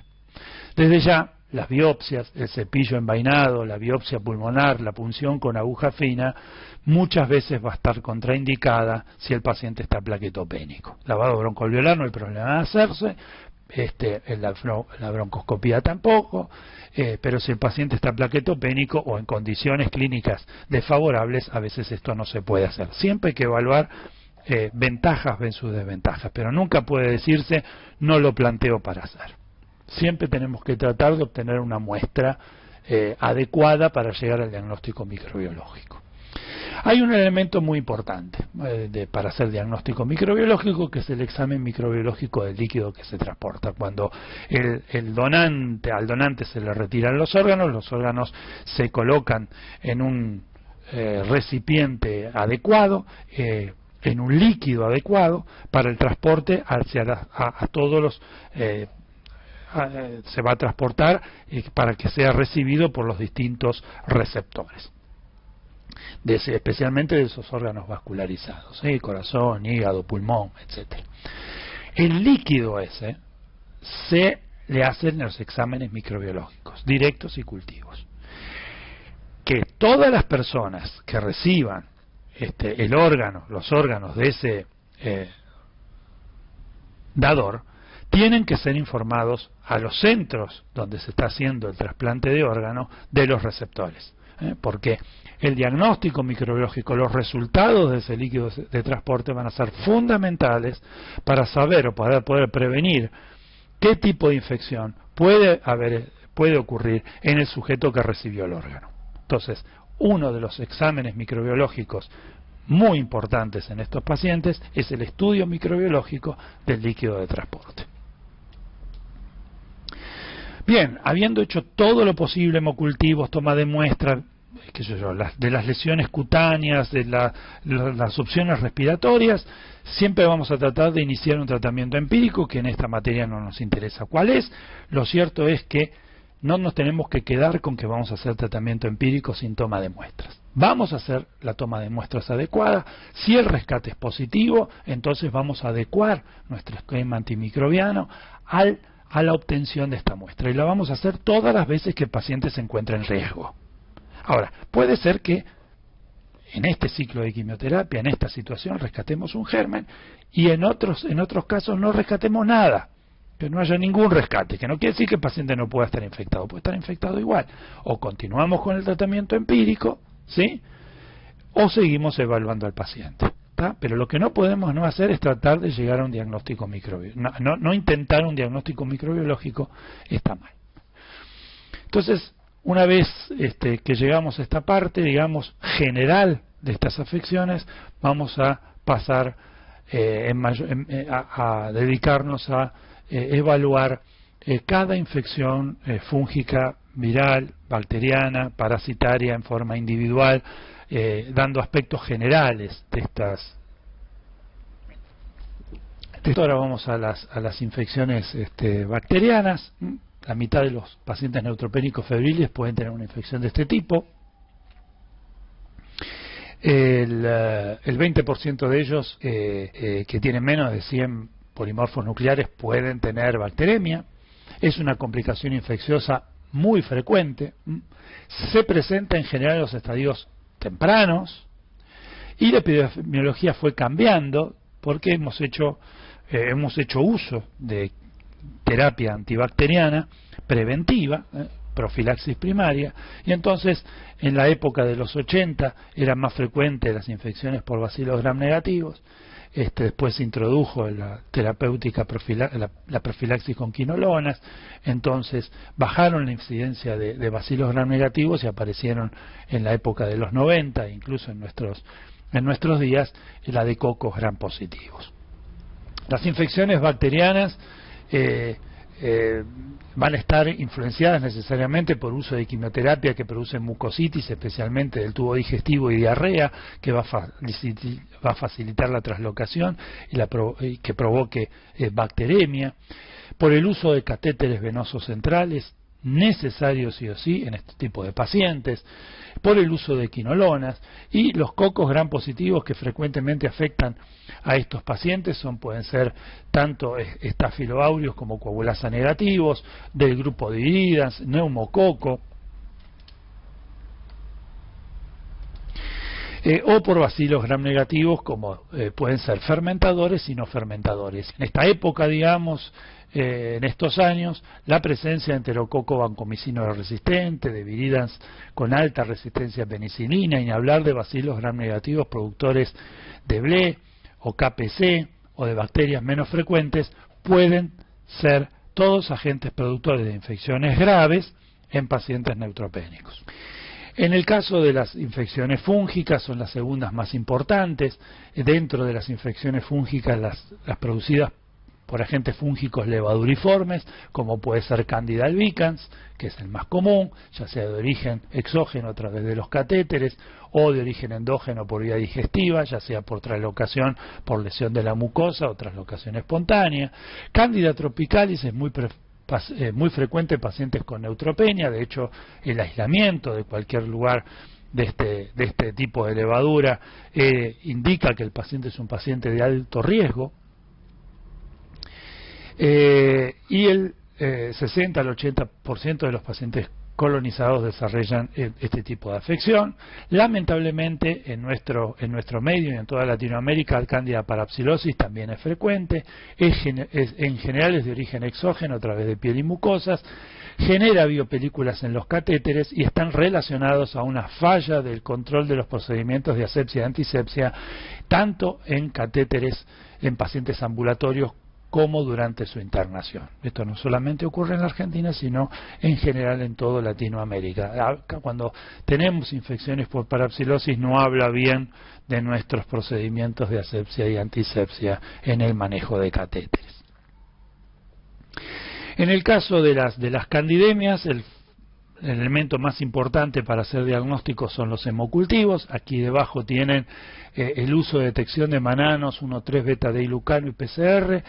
Desde ya, las biopsias, el cepillo envainado, la biopsia pulmonar, la punción con aguja fina, muchas veces va a estar contraindicada si el paciente está plaquetopénico. Lavado broncoalveolar no hay problema de hacerse, la broncoscopía tampoco, pero si el paciente está plaquetopénico o en condiciones clínicas desfavorables, a veces esto no se puede hacer. Siempre hay que evaluar ventajas versus desventajas, pero nunca puede decirse no lo planteo para hacer. Siempre tenemos que tratar de obtener una muestra adecuada para llegar al diagnóstico microbiológico. Hay un elemento muy importante para hacer diagnóstico microbiológico, que es el examen microbiológico del líquido que se transporta. Cuando al donante se le retiran los órganos se colocan en un recipiente adecuado, en un líquido adecuado para el transporte a todos los se va a transportar para que sea recibido por los distintos receptores, especialmente de esos órganos vascularizados, corazón, hígado, pulmón, etcétera. El líquido ese se le hacen los exámenes microbiológicos directos y cultivos. Que todas las personas que reciban los órganos de ese dador tienen que ser informados a los centros donde se está haciendo el trasplante de órgano de los receptores, porque el diagnóstico microbiológico, los resultados de ese líquido de transporte van a ser fundamentales para saber o para poder prevenir qué tipo de infección puede ocurrir en el sujeto que recibió el órgano. Entonces, uno de los exámenes microbiológicos muy importantes en estos pacientes es el estudio microbiológico del líquido de transporte. Bien, habiendo hecho todo lo posible, hemocultivos, toma de muestra, de las lesiones cutáneas, de las opciones respiratorias, siempre vamos a tratar de iniciar un tratamiento empírico, que en esta materia no nos interesa cuál es. Lo cierto es que no nos tenemos que quedar con que vamos a hacer tratamiento empírico sin toma de muestras. Vamos a hacer la toma de muestras adecuada. Si el rescate es positivo, entonces vamos a adecuar nuestro esquema antimicrobiano a la obtención de esta muestra. Y la vamos a hacer todas las veces que el paciente se encuentre en riesgo. Ahora, puede ser que en este ciclo de quimioterapia, en esta situación, rescatemos un germen y en otros casos no rescatemos nada, que no haya ningún rescate, que no quiere decir que el paciente no pueda estar infectado, puede estar infectado igual. O continuamos con el tratamiento empírico, ¿sí? O seguimos evaluando al paciente, ¿tá? Pero lo que no podemos no hacer es tratar de llegar a un diagnóstico microbiológico. No intentar un diagnóstico microbiológico está mal. Entonces, una vez que llegamos a esta parte, digamos, general de estas afecciones, vamos a pasar a dedicarnos a evaluar cada infección fúngica, viral, bacteriana, parasitaria en forma individual, dando aspectos generales de estas. Ahora vamos a las infecciones bacterianas. La mitad de los pacientes neutropénicos febriles pueden tener una infección de este tipo. El 20% de ellos que tienen menos de 100 polimorfos nucleares pueden tener bacteremia. Es una complicación infecciosa muy frecuente. Se presenta en general en los estadios tempranos y la epidemiología fue cambiando porque hemos hecho uso de terapia antibacteriana preventiva, profilaxis primaria, y entonces en la época de los 80 eran más frecuentes las infecciones por bacilos gram negativos. Después se introdujo la terapéutica la profilaxis con quinolonas, entonces bajaron la incidencia de bacilos gram negativos y aparecieron en la época de los 90, incluso en nuestros días, la de cocos gram positivos. Las infecciones bacterianas van a estar influenciadas necesariamente por uso de quimioterapia que produce mucositis, especialmente del tubo digestivo, y diarrea, que va a facilitar la traslocación y que provoque bacteremia, por el uso de catéteres venosos centrales, necesarios sí o sí en este tipo de pacientes, por el uso de quinolonas, y los cocos gram positivos que frecuentemente afectan a estos pacientes pueden ser tanto Staphylo aureus como coagulasa negativos, del grupo de Viridans, neumococo, o por bacilos gram negativos como pueden ser fermentadores y no fermentadores. En esta época, digamos, en estos años, la presencia de enterococo vancomicino resistente, de Viridans con alta resistencia a penicilina, y ni hablar de bacilos gram negativos productores de BLE o KPC o de bacterias menos frecuentes, pueden ser todos agentes productores de infecciones graves en pacientes neutropénicos. En el caso de las infecciones fúngicas, son las segundas más importantes. Dentro de las infecciones fúngicas, las producidas por agentes fúngicos levaduriformes, como puede ser Candida albicans, que es el más común, ya sea de origen exógeno a través de los catéteres, o de origen endógeno por vía digestiva, ya sea por traslocación, por lesión de la mucosa o traslocación espontánea. Candida tropicalis es muy frecuente en pacientes con neutropenia. De hecho, el aislamiento de cualquier lugar de este tipo de levadura indica que el paciente es un paciente de alto riesgo. Y el 60 al 80% de los pacientes colonizados desarrollan este tipo de afección. Lamentablemente en nuestro medio y en toda Latinoamérica, el Candida parapsilosis también es frecuente, en general es de origen exógeno a través de piel y mucosas, genera biopelículas en los catéteres y están relacionados a una falla del control de los procedimientos de asepsia y antisepsia, tanto en catéteres en pacientes ambulatorios como durante su internación. Esto no solamente ocurre en la Argentina, sino en general en toda Latinoamérica. Cuando tenemos infecciones por parapsilosis, no habla bien de nuestros procedimientos de asepsia y antisepsia en el manejo de catéteres. En el caso de las candidemias, el elemento más importante para hacer diagnósticos son los hemocultivos. Aquí debajo tienen el uso de detección de mananos 1,3 beta-deilucano y PCR.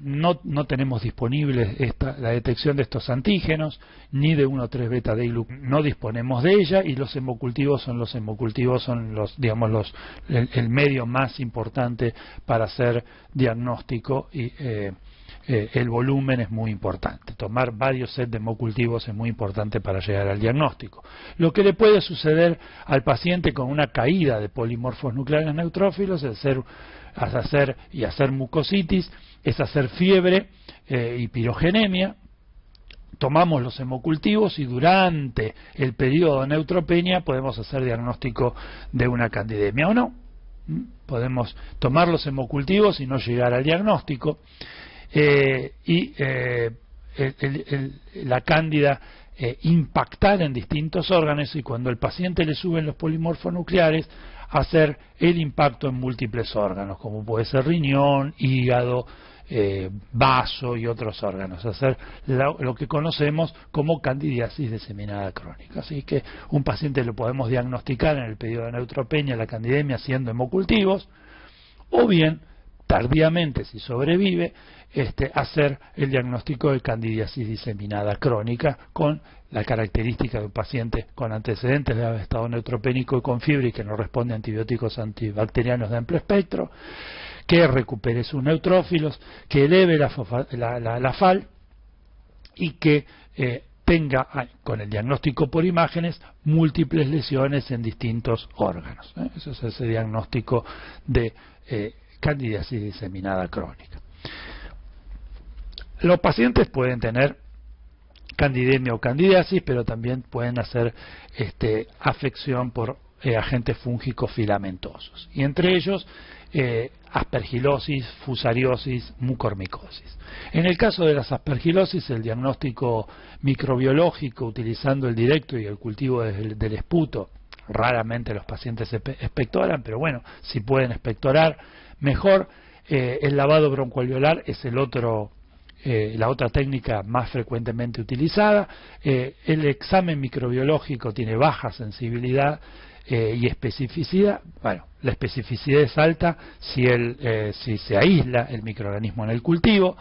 No tenemos disponible la detección de estos antígenos, ni de 1,3 beta-deilucano, no disponemos de ella, y los hemocultivos son el medio más importante para hacer diagnóstico, y el volumen es muy importante. Tomar varios sets de hemocultivos es muy importante para llegar al diagnóstico. Lo que le puede suceder al paciente con una caída de polimorfos nucleares neutrófilos es hacer mucositis, es hacer fiebre y pirogenemia. Tomamos los hemocultivos y durante el periodo de neutropenia podemos hacer diagnóstico de una candidemia o no. Podemos tomar los hemocultivos y no llegar al diagnóstico. La cándida impactar en distintos órganos, y cuando al paciente le suben los polimorfos nucleares, hacer el impacto en múltiples órganos, como puede ser riñón, hígado, vaso y otros órganos, hacer lo que conocemos como candidiasis diseminada crónica. Así que un paciente lo podemos diagnosticar en el periodo de neutropenia, la candidemia, haciendo hemocultivos, o bien tardíamente, si sobrevive, hacer el diagnóstico de candidiasis diseminada crónica, con la característica de un paciente con antecedentes de haber estado neutropénico y con fiebre y que no responde a antibióticos antibacterianos de amplio espectro, que recupere sus neutrófilos, que eleve la FAL y que tenga, con el diagnóstico por imágenes, múltiples lesiones en distintos órganos. Eso es ese diagnóstico de candidiasis diseminada crónica. Los pacientes pueden tener candidemia o candidiasis, pero también pueden hacer afección por agentes fúngicos filamentosos, y entre ellos aspergilosis, fusariosis, mucormicosis. En el caso de las aspergilosis, el diagnóstico microbiológico utilizando el directo y el cultivo del esputo, raramente los pacientes expectoran, pero bueno, si pueden expectorar, mejor. El lavado broncoalveolar es el otro la otra técnica más frecuentemente utilizada. El examen microbiológico tiene baja sensibilidad y especificidad. Bueno, la especificidad es alta si se aísla el microorganismo en el cultivo.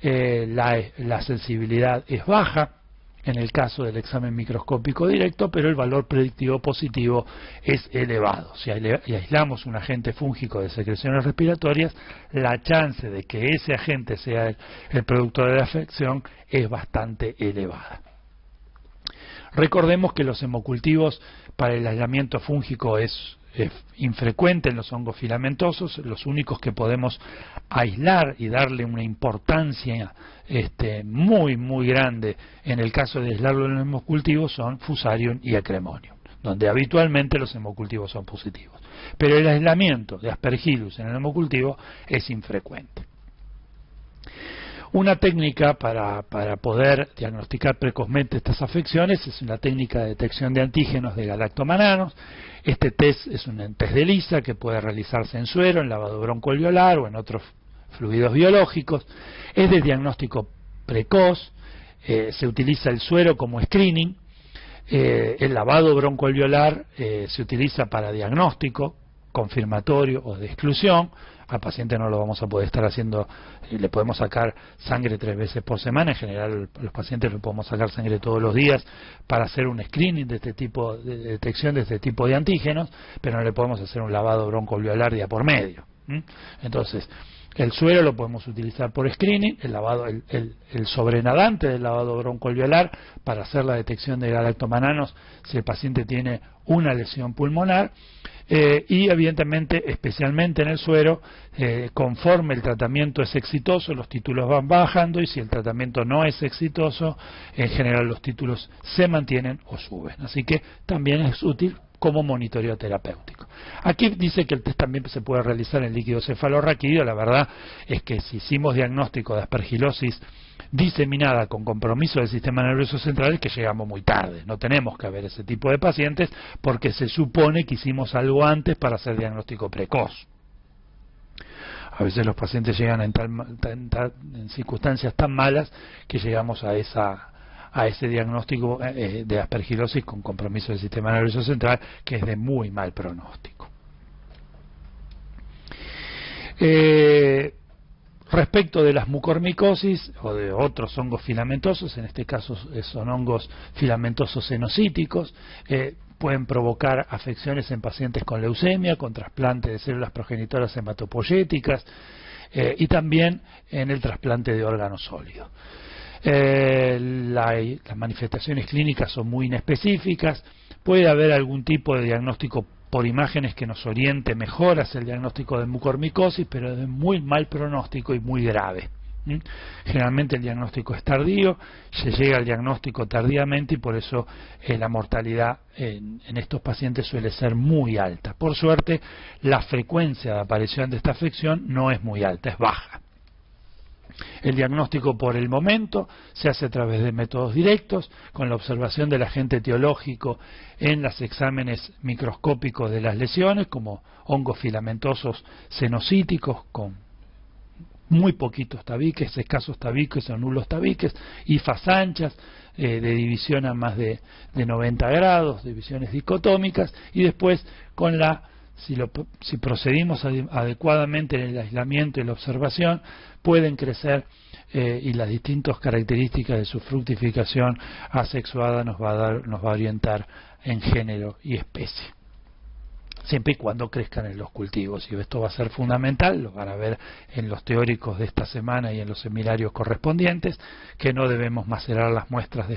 La sensibilidad es baja en el caso del examen microscópico directo, pero el valor predictivo positivo es elevado. Si aislamos un agente fúngico de secreciones respiratorias, la chance de que ese agente sea el productor de la afección es bastante elevada. Recordemos que los hemocultivos para el aislamiento fúngico es infrecuente en los hongos filamentosos. Los únicos que podemos aislar y darle una importancia muy grande en el caso de aislarlo en los hemocultivos son Fusarium y Acremonium, donde habitualmente los hemocultivos son positivos. Pero el aislamiento de Aspergillus en el hemocultivo es infrecuente. Una técnica para poder diagnosticar precozmente estas afecciones es una técnica de detección de antígenos de galactomananos. Este test es un test de ELISA que puede realizarse en suero, en lavado broncoalveolar o en otros fluidos biológicos. Es de diagnóstico precoz, se utiliza el suero como screening. El lavado broncoalveolar se utiliza para diagnóstico confirmatorio o de exclusión. Al paciente no lo vamos a poder estar haciendo, le podemos sacar sangre 3 veces por semana. En general los pacientes le podemos sacar sangre todos los días para hacer un screening de este tipo de detección de este tipo de antígenos, pero no le podemos hacer un lavado broncoalveolar día por medio. Entonces el suero lo podemos utilizar por screening, el sobrenadante del lavado broncoalveolar para hacer la detección de galactomananos si el paciente tiene una lesión pulmonar. Y evidentemente, especialmente en el suero, conforme el tratamiento es exitoso, los títulos van bajando, y si el tratamiento no es exitoso, en general los títulos se mantienen o suben. Así que también es útil como monitoreo terapéutico. Aquí dice que el test también se puede realizar en líquido cefalorraquídeo. La verdad es que si hicimos diagnóstico de aspergilosis diseminada con compromiso del sistema nervioso central, es que llegamos muy tarde. No tenemos que ver ese tipo de pacientes porque se supone que hicimos algo antes para hacer diagnóstico precoz. A veces los pacientes llegan en circunstancias tan malas que llegamos a ese diagnóstico de aspergilosis con compromiso del sistema nervioso central, que es de muy mal pronóstico. Respecto de las mucormicosis o de otros hongos filamentosos, en este caso son hongos filamentosos senocíticos, pueden provocar afecciones en pacientes con leucemia, con trasplante de células progenitoras hematopoyéticas y también en el trasplante de órganos sólidos. Las manifestaciones clínicas son muy inespecíficas. Puede haber algún tipo de diagnóstico por imágenes que nos oriente mejor hacia el diagnóstico de mucormicosis, pero de muy mal pronóstico y muy grave. Generalmente el diagnóstico es tardío, se llega al diagnóstico tardíamente y por eso la mortalidad en estos pacientes suele ser muy alta. Por suerte, la frecuencia de aparición de esta afección no es muy alta, es baja. El diagnóstico por el momento se hace a través de métodos directos, con la observación del agente etiológico en los exámenes microscópicos de las lesiones, como hongos filamentosos senocíticos con muy poquitos tabiques, escasos tabiques o nulos tabiques, hifas anchas de división a más de 90 grados, divisiones dicotómicas, y después con si procedimos adecuadamente en el aislamiento y la observación, pueden crecer y las distintas características de su fructificación asexuada nos va a orientar en género y especie, siempre y cuando crezcan en los cultivos. Y esto va a ser fundamental, lo van a ver en los teóricos de esta semana y en los seminarios correspondientes, que no debemos macerar las muestras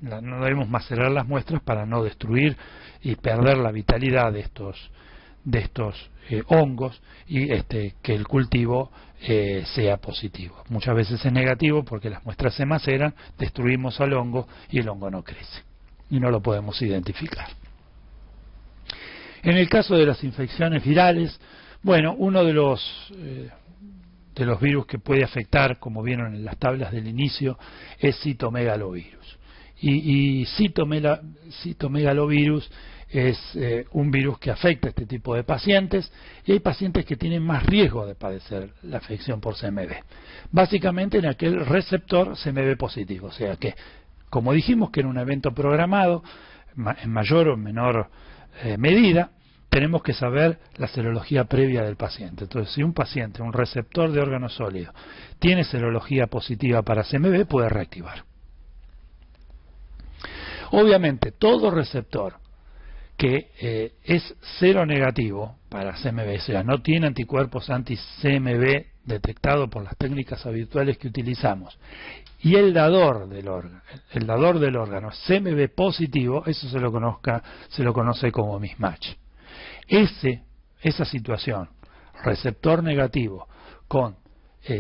no debemos macerar las muestras para no destruir y perder la vitalidad de estos hongos y que el cultivo sea positivo. Muchas veces es negativo porque las muestras se maceran, destruimos al hongo y el hongo no crece y no lo podemos identificar. En el caso de las infecciones virales, bueno, uno de los virus que puede afectar, como vieron en las tablas del inicio, es citomegalovirus. Y citomegalovirus es un virus que afecta a este tipo de pacientes, y hay pacientes que tienen más riesgo de padecer la afección por CMV. Básicamente en aquel receptor CMV positivo, o sea que, como dijimos que era un evento programado, en mayor o menor medida, tenemos que saber la serología previa del paciente. Entonces, si un paciente, un receptor de órgano sólido, tiene serología positiva para CMV, puede reactivar. Obviamente, todo receptor que es cero negativo para CMV, o sea, no tiene anticuerpos anti-CMV detectado por las técnicas habituales que utilizamos, y el dador del órgano CMV positivo, eso se lo conoce como mismatch. Esa situación, receptor negativo con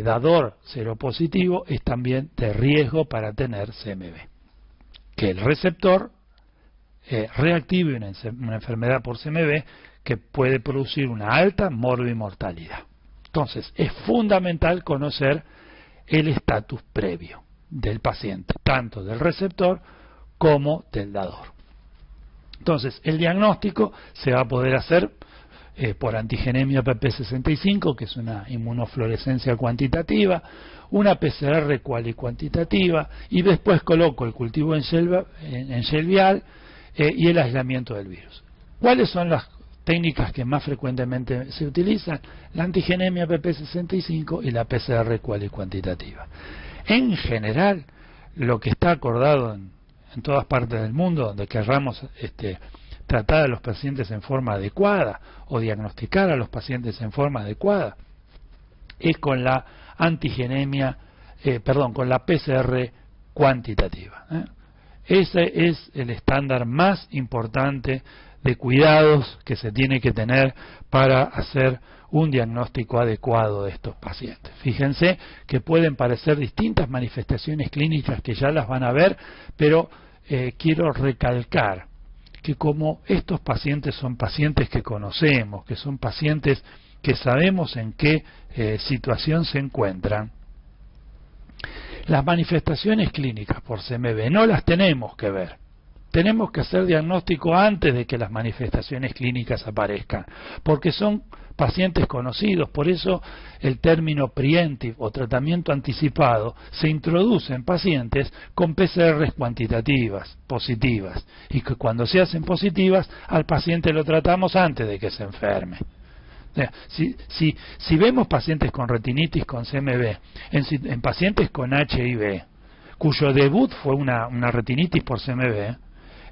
dador seropositivo, es también de riesgo para tener CMV. Que el receptor reactive una enfermedad por CMV que puede producir una alta morbimortalidad. Entonces, es fundamental conocer el estatus previo del paciente, tanto del receptor como del dador. Entonces, el diagnóstico se va a poder hacer por antigenemia PP65, que es una inmunofluorescencia cuantitativa, una PCR cuantitativa, y después coloco el cultivo en gel vial y el aislamiento del virus. ¿Cuáles son las técnicas que más frecuentemente se utilizan? La antigenemia PP65 y la PCR cuantitativa. En general, lo que está acordado en todas partes del mundo donde querramos tratar a los pacientes en forma adecuada o diagnosticar a los pacientes en forma adecuada, es con la con la PCR cuantitativa. Ese es el estándar más importante de cuidados que se tiene que tener para hacer un diagnóstico adecuado de estos pacientes. Fíjense que pueden parecer distintas manifestaciones clínicas que ya las van a ver, pero quiero recalcar que como estos pacientes son pacientes que conocemos, que son pacientes que sabemos en qué situación se encuentran, las manifestaciones clínicas por CMV no las tenemos que ver. Tenemos que hacer diagnóstico antes de que las manifestaciones clínicas aparezcan, porque son pacientes conocidos. Por eso el término preemptive o tratamiento anticipado se introduce en pacientes con PCRs cuantitativas, positivas, y que cuando se hacen positivas al paciente lo tratamos antes de que se enferme. Si vemos pacientes con retinitis con CMV, en pacientes con HIV, cuyo debut fue una retinitis por CMV,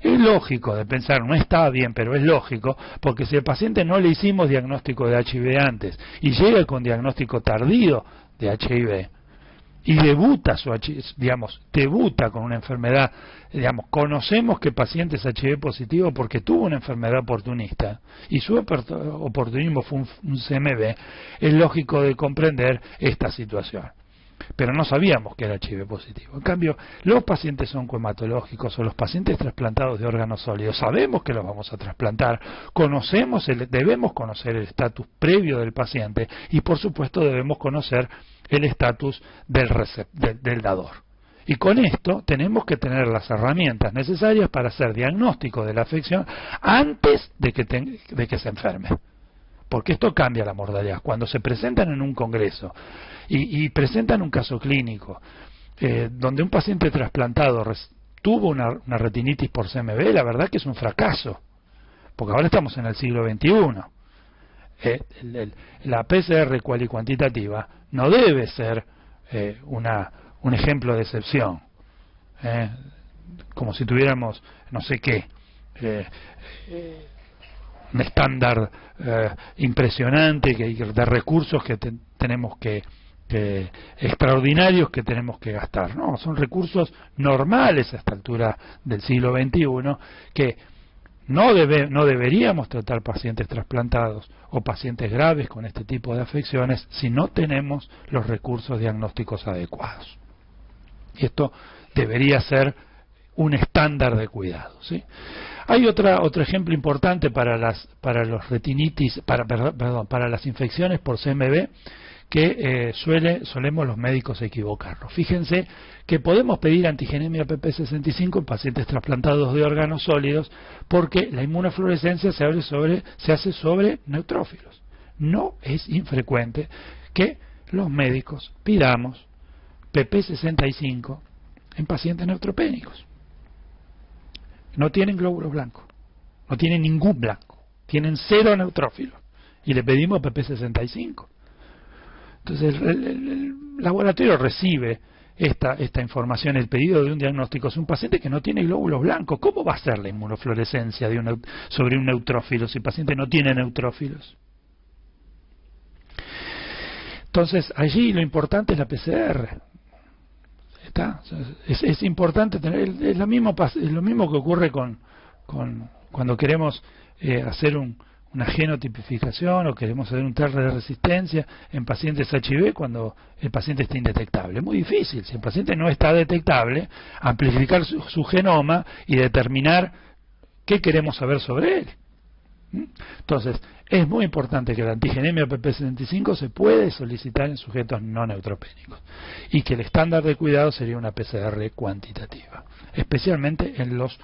es lógico de pensar, no está bien, pero es lógico, porque si al paciente no le hicimos diagnóstico de HIV antes y llega con diagnóstico tardío de HIV y debuta debuta con una enfermedad, conocemos que el paciente es HIV positivo porque tuvo una enfermedad oportunista y su oportunismo fue un CMV, es lógico de comprender esta situación. Pero no sabíamos que era HIV positivo. En cambio, los pacientes oncohematológicos o los pacientes trasplantados de órganos sólidos, sabemos que los vamos a trasplantar, debemos conocer el estatus previo del paciente y por supuesto debemos conocer el estatus del dador. Y con esto tenemos que tener las herramientas necesarias para hacer diagnóstico de la afección antes de que se enferme. Porque esto cambia la mortalidad. Cuando se presentan en un congreso y presentan un caso clínico donde un paciente trasplantado tuvo una retinitis por CMV, la verdad que es un fracaso, porque ahora estamos en el siglo XXI. La PCR cuantitativa no debe ser un ejemplo de excepción, como si tuviéramos no sé qué, un estándar impresionante de recursos que tenemos que extraordinarios que tenemos que gastar. No, son recursos normales a esta altura del siglo XXI que no deberíamos tratar pacientes trasplantados o pacientes graves con este tipo de afecciones si no tenemos los recursos diagnósticos adecuados. Y esto debería ser un estándar de cuidado, ¿sí? Hay otro ejemplo importante para las retinitis, para las infecciones por CMV, que solemos los médicos equivocarnos. Fíjense que podemos pedir antigenemia PP65 en pacientes trasplantados de órganos sólidos porque la inmunofluorescencia se hace sobre neutrófilos. No es infrecuente que los médicos pidamos PP65 en pacientes neutropénicos. No tienen glóbulos blancos, no tienen ningún blanco, tienen 0 neutrófilos y le pedimos PP65. Entonces el laboratorio recibe esta información, el pedido de un diagnóstico. Es un paciente que no tiene glóbulos blancos. ¿Cómo va a ser la inmunofluorescencia sobre un neutrófilo si el paciente no tiene neutrófilos? Entonces allí lo importante es la PCR. ¿Está? Es importante tener, es lo mismo que ocurre con cuando queremos hacer una genotipificación o queremos hacer un test de resistencia en pacientes HIV cuando el paciente está indetectable. Es muy difícil, si el paciente no está detectable, amplificar su genoma y determinar qué queremos saber sobre él. Entonces, es muy importante que la antigenemia PP65 se puede solicitar en sujetos no neutropénicos y que el estándar de cuidado sería una PCR cuantitativa, especialmente en los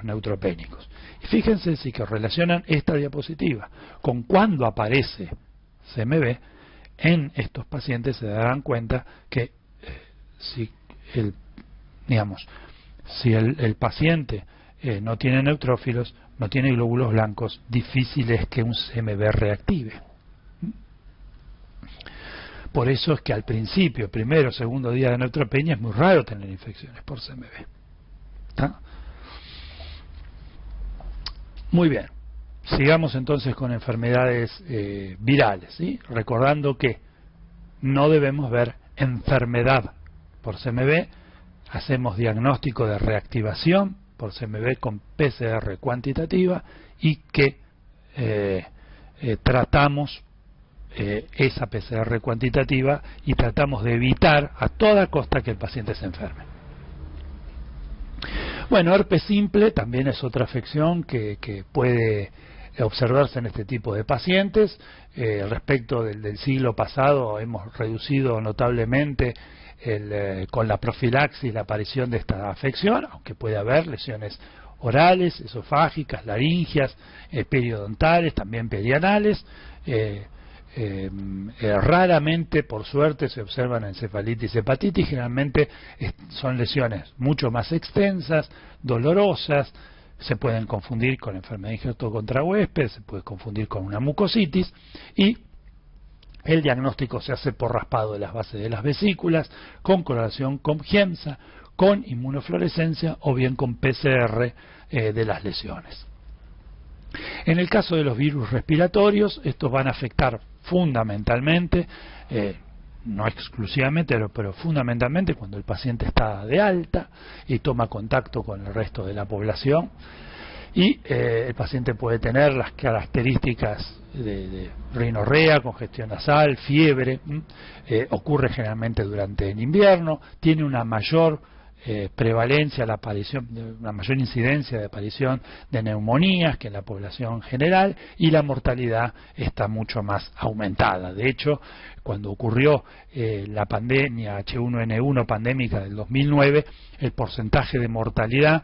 neutropénicos. Y fíjense si que relacionan esta diapositiva con cuando aparece CMV en estos pacientes, se darán cuenta que si el paciente no tiene neutrófilos, no tiene glóbulos blancos, difícil es que un CMV reactive. Por eso es que al principio, primero o segundo día de neutropenia, es muy raro tener infecciones por CMV. ¿Está? Muy bien. Sigamos entonces con enfermedades virales, ¿sí? Recordando que no debemos ver enfermedad por CMV, hacemos diagnóstico de reactivación por CMV con PCR cuantitativa y que tratamos esa PCR cuantitativa y tratamos de evitar a toda costa que el paciente se enferme. Bueno, herpes simple también es otra afección que puede observarse en este tipo de pacientes. Respecto del siglo pasado hemos reducido notablemente con la profilaxis la aparición de esta afección, aunque puede haber lesiones orales, esofágicas, laringias, periodontales, también perianales. Raramente, por suerte, se observan encefalitis y hepatitis. Generalmente son lesiones mucho más extensas, dolorosas, se pueden confundir con enfermedad ingesto contra huésped, se puede confundir con una mucositis y el diagnóstico se hace por raspado de las bases de las vesículas, con coloración con GEMSA, con inmunofluorescencia o bien con PCR de las lesiones. En el caso de los virus respiratorios, estos van a afectar fundamentalmente, no exclusivamente, pero fundamentalmente cuando el paciente está de alta y toma contacto con el resto de la población, y el paciente puede tener las características de rinorrea, congestión nasal, fiebre, ocurre generalmente durante el invierno, tiene una mayor prevalencia, una mayor incidencia de aparición de neumonías que en la población general, y la mortalidad está mucho más aumentada. De hecho, cuando ocurrió la pandemia H1N1 pandémica del 2009, el porcentaje de mortalidad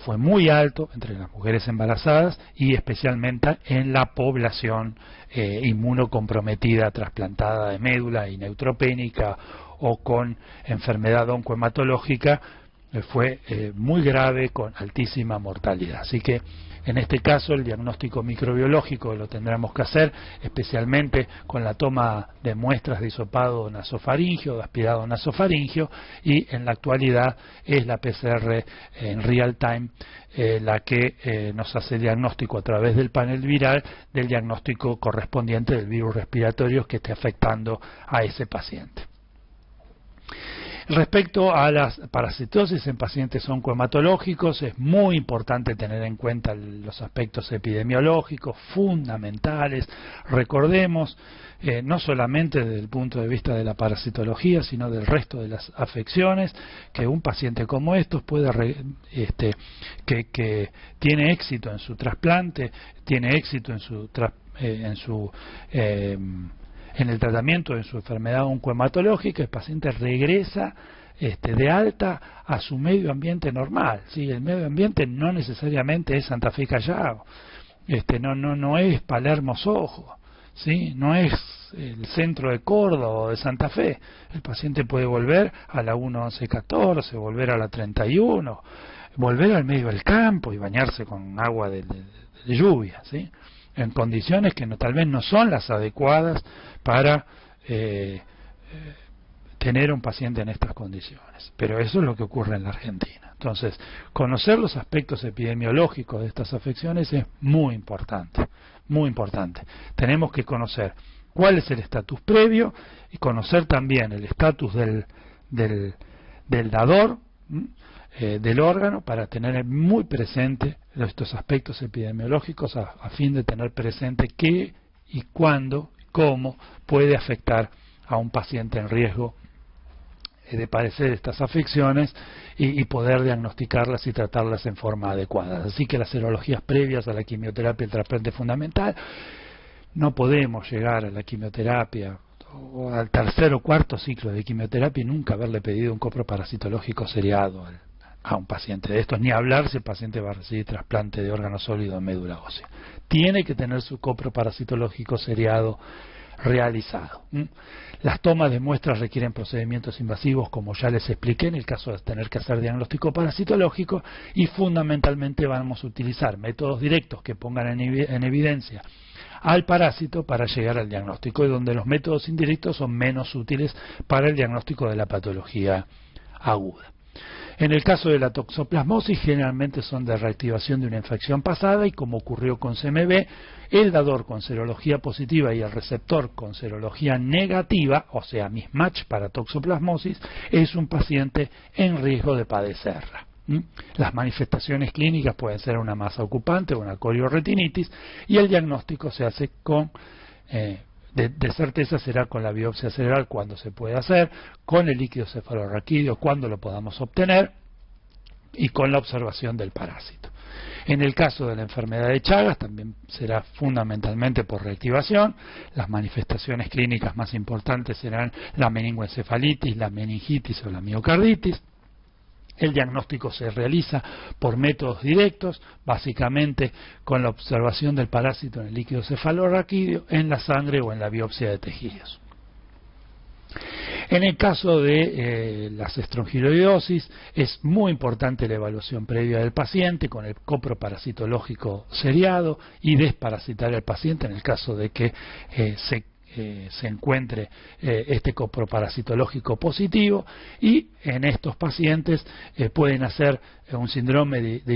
fue muy alto entre las mujeres embarazadas y especialmente en la población inmunocomprometida, trasplantada de médula y neutropénica o con enfermedad oncohematológica, fue muy grave con altísima mortalidad. Así que en este caso el diagnóstico microbiológico lo tendremos que hacer especialmente con la toma de muestras de hisopado nasofaringio, de aspirado nasofaringio, y en la actualidad es la PCR en real time la que nos hace el diagnóstico a través del panel viral del diagnóstico correspondiente del virus respiratorio que esté afectando a ese paciente. Respecto a las parasitosis en pacientes oncohematológicos, es muy importante tener en cuenta los aspectos epidemiológicos fundamentales. Recordemos, no solamente desde el punto de vista de la parasitología, sino del resto de las afecciones, que un paciente como estos que tiene éxito en su trasplante, tiene éxito en su en el tratamiento de su enfermedad oncohematológica, el paciente regresa de alta a su medio ambiente normal. ¿Sí? El medio ambiente no necesariamente es Santa Fe Callao, no es Palermo Sojo, ¿sí? No es el centro de Córdoba o de Santa Fe. El paciente puede volver a la 1114, volver a la 31, volver al medio del campo y bañarse con agua de lluvia, ¿sí? En condiciones que tal vez no son las adecuadas para tener un paciente en estas condiciones. Pero eso es lo que ocurre en la Argentina. Entonces, conocer los aspectos epidemiológicos de estas afecciones es muy importante, muy importante. Tenemos que conocer cuál es el estatus previo y conocer también el estatus del dador, del órgano, para tener muy presente estos aspectos epidemiológicos a fin de tener presente qué y cuándo, cómo puede afectar a un paciente en riesgo de padecer estas afecciones y poder diagnosticarlas y tratarlas en forma adecuada. Así que las serologías previas a la quimioterapia y el trasplante fundamental, no podemos llegar a la quimioterapia o al tercer o cuarto ciclo de quimioterapia y nunca haberle pedido un coproparasitológico seriado a un paciente de estos, ni hablar si el paciente va a recibir trasplante de órgano sólido en médula ósea. Tiene que tener su coproparasitológico seriado realizado. Las tomas de muestras requieren procedimientos invasivos, como ya les expliqué, en el caso de tener que hacer diagnóstico parasitológico, y fundamentalmente vamos a utilizar métodos directos que pongan en evidencia al parásito para llegar al diagnóstico, y donde los métodos indirectos son menos útiles para el diagnóstico de la patología aguda. En el caso de la toxoplasmosis, generalmente son de reactivación de una infección pasada, y como ocurrió con CMV, el dador con serología positiva y el receptor con serología negativa, o sea, mismatch para toxoplasmosis, es un paciente en riesgo de padecerla. Las manifestaciones clínicas pueden ser una masa ocupante o una corioretinitis, y el diagnóstico se hace con de certeza será con la biopsia cerebral cuando se puede hacer, con el líquido cefalorraquídeo cuando lo podamos obtener y con la observación del parásito. En el caso de la enfermedad de Chagas también será fundamentalmente por reactivación. Las manifestaciones clínicas más importantes serán la meningoencefalitis, la meningitis o la miocarditis. El diagnóstico se realiza por métodos directos, básicamente con la observación del parásito en el líquido cefalorraquídeo, en la sangre o en la biopsia de tejidos. En el caso de las estrongiloidosis, es muy importante la evaluación previa del paciente con el coproparasitológico seriado y desparasitar al paciente en el caso de que se encuentre este coproparasitológico positivo, y en estos pacientes pueden hacer un síndrome de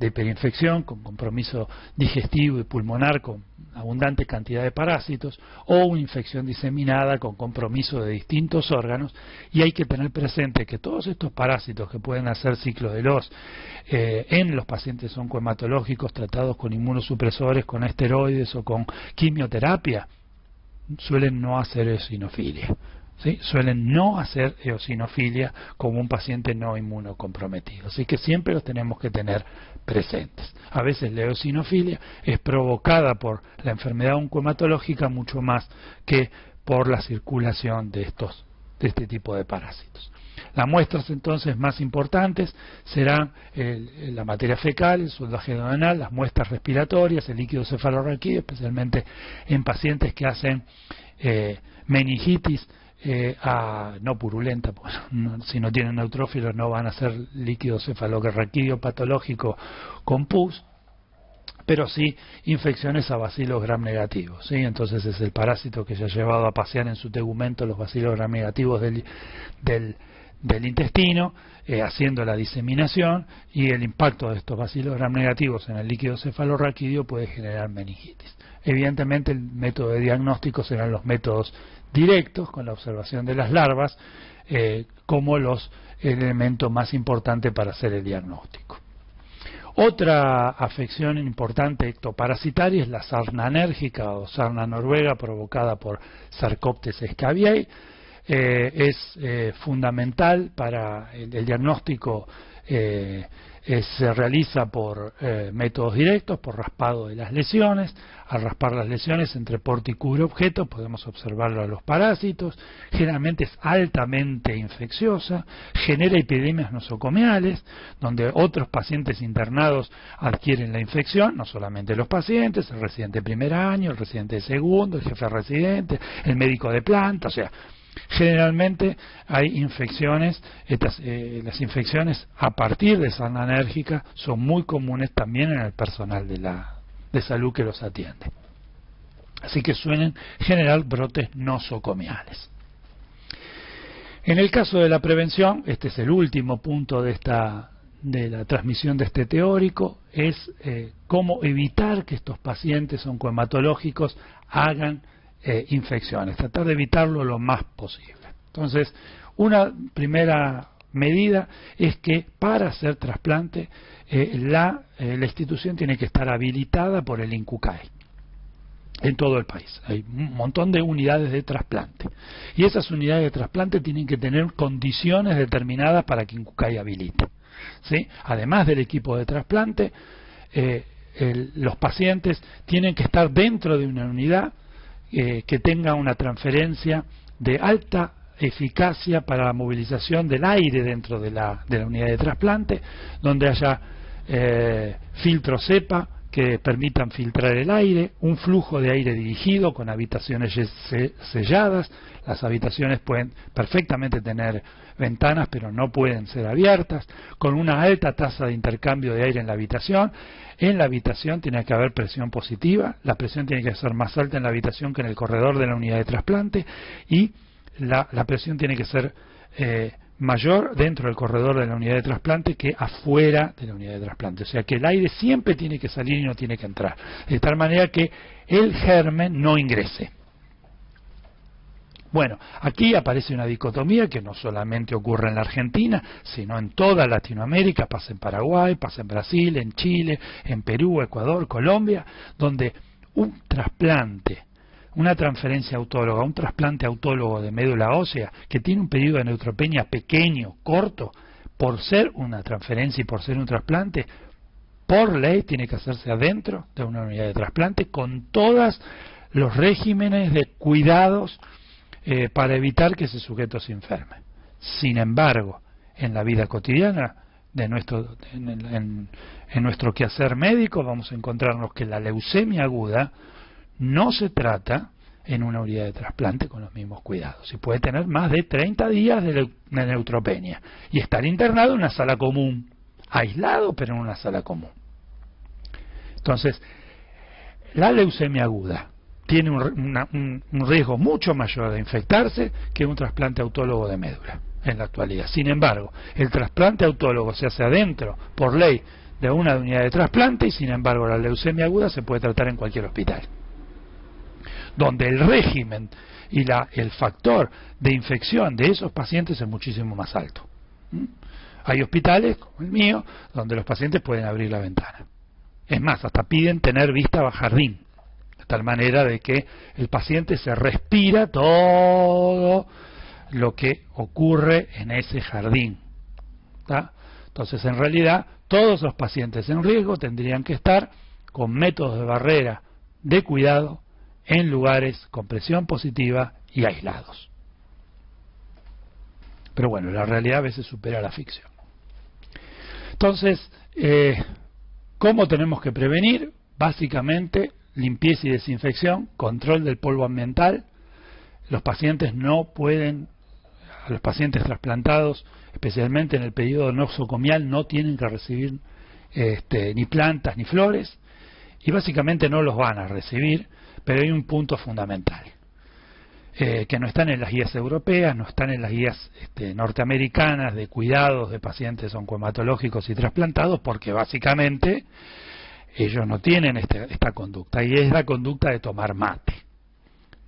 hiperinfección con compromiso digestivo y pulmonar con abundante cantidad de parásitos, o una infección diseminada con compromiso de distintos órganos, y hay que tener presente que todos estos parásitos que pueden hacer ciclo de los en los pacientes oncohematológicos tratados con inmunosupresores, con esteroides o con quimioterapia, suelen no hacer eosinofilia, ¿sí? Suelen no hacer eosinofilia como un paciente no inmunocomprometido, así que siempre los tenemos que tener presentes. A veces la eosinofilia es provocada por la enfermedad oncohematológica mucho más que por la circulación de este tipo de parásitos. Las muestras entonces más importantes serán la materia fecal, el soldaje duodenal, las muestras respiratorias, el líquido cefalorraquídeo, especialmente en pacientes que hacen meningitis no purulenta, pues, si no tienen neutrófilos no van a hacer líquido cefalorraquídeo patológico con pus, pero sí infecciones a bacilos gram negativos, ¿sí? Entonces es el parásito que se ha llevado a pasear en su tegumento los bacilos gram negativos del intestino, haciendo la diseminación, y el impacto de estos bacilos gram negativos en el líquido cefalorraquídeo puede generar meningitis. Evidentemente el método de diagnóstico serán los métodos directos, con la observación de las larvas como los elementos más importantes para hacer el diagnóstico. Otra afección importante ectoparasitaria es la sarna enérgica o sarna noruega provocada por Sarcoptes scabiei. Es fundamental para el diagnóstico se realiza por métodos directos, por raspado de las lesiones. Al raspar las lesiones entre porte y cubre objeto podemos observarlo a los parásitos. Generalmente es altamente infecciosa, genera epidemias nosocomiales, donde otros pacientes internados adquieren la infección, no solamente los pacientes, el residente de primer año, el residente de segundo, el jefe residente, el médico de planta, o sea, generalmente hay infecciones. Las infecciones a partir de sarna alérgica son muy comunes también en el personal de salud que los atiende. Así que suelen generar brotes nosocomiales. En el caso de la prevención, este es el último punto de la transmisión de este teórico, es cómo evitar que estos pacientes oncohematológicos hagan infecciones, tratar de evitarlo lo más posible. Entonces, una primera medida es que para hacer trasplante la institución tiene que estar habilitada por el INCUCAI en todo el país. Hay un montón de unidades de trasplante y esas unidades de trasplante tienen que tener condiciones determinadas para que INCUCAI habilite, ¿sí? Además del equipo de trasplante, los pacientes tienen que estar dentro de una unidad que tenga una transferencia de alta eficacia para la movilización del aire dentro de la unidad de trasplante, donde haya filtros CEPA que permitan filtrar el aire, un flujo de aire dirigido con habitaciones selladas. Las habitaciones pueden perfectamente tener ventanas, pero no pueden ser abiertas, con una alta tasa de intercambio de aire en la habitación. En la habitación tiene que haber presión positiva, la presión tiene que ser más alta en la habitación que en el corredor de la unidad de trasplante, y la presión tiene que ser mayor dentro del corredor de la unidad de trasplante que afuera de la unidad de trasplante. O sea que el aire siempre tiene que salir y no tiene que entrar, de tal manera que el germen no ingrese. Bueno, aquí aparece una dicotomía que no solamente ocurre en la Argentina, sino en toda Latinoamérica, pasa en Paraguay, pasa en Brasil, en Chile, en Perú, Ecuador, Colombia, donde un trasplante, una transferencia autóloga, un trasplante autólogo de médula ósea que tiene un periodo de neutropenia pequeño, corto, por ser una transferencia y por ser un trasplante, por ley tiene que hacerse adentro de una unidad de trasplante con todos los regímenes de cuidados para evitar que ese sujeto se enferme. Sin embargo, en la vida cotidiana en nuestro quehacer médico vamos a encontrarnos que la leucemia aguda no se trata en una unidad de trasplante con los mismos cuidados y puede tener más de 30 días de neutropenia y estar internado en una sala común, aislado pero en una sala común. Entonces, la leucemia aguda tiene un riesgo mucho mayor de infectarse que un trasplante autólogo de médula en la actualidad. Sin embargo, el trasplante autólogo se hace adentro, por ley, de una unidad de trasplante, y sin embargo la leucemia aguda se puede tratar en cualquier hospital, donde el régimen y el factor de infección de esos pacientes es muchísimo más alto. Hay hospitales, como el mío, donde los pacientes pueden abrir la ventana. Es más, hasta piden tener vista a jardín, de tal manera de que el paciente se respira todo lo que ocurre en ese jardín, ¿tá? Entonces, en realidad, todos los pacientes en riesgo tendrían que estar con métodos de barrera de cuidado en lugares con presión positiva y aislados. Pero bueno, la realidad a veces supera la ficción. Entonces, ¿cómo tenemos que prevenir? Básicamente, limpieza y desinfección, control del polvo ambiental. Los pacientes a los pacientes trasplantados, especialmente en el periodo nosocomial, no tienen que recibir ni plantas ni flores, y básicamente no los van a recibir, pero hay un punto fundamental, que no están en las guías europeas, no están en las guías norteamericanas de cuidados de pacientes oncohematológicos y trasplantados, porque básicamente ellos no tienen esta conducta, y es la conducta de tomar mate.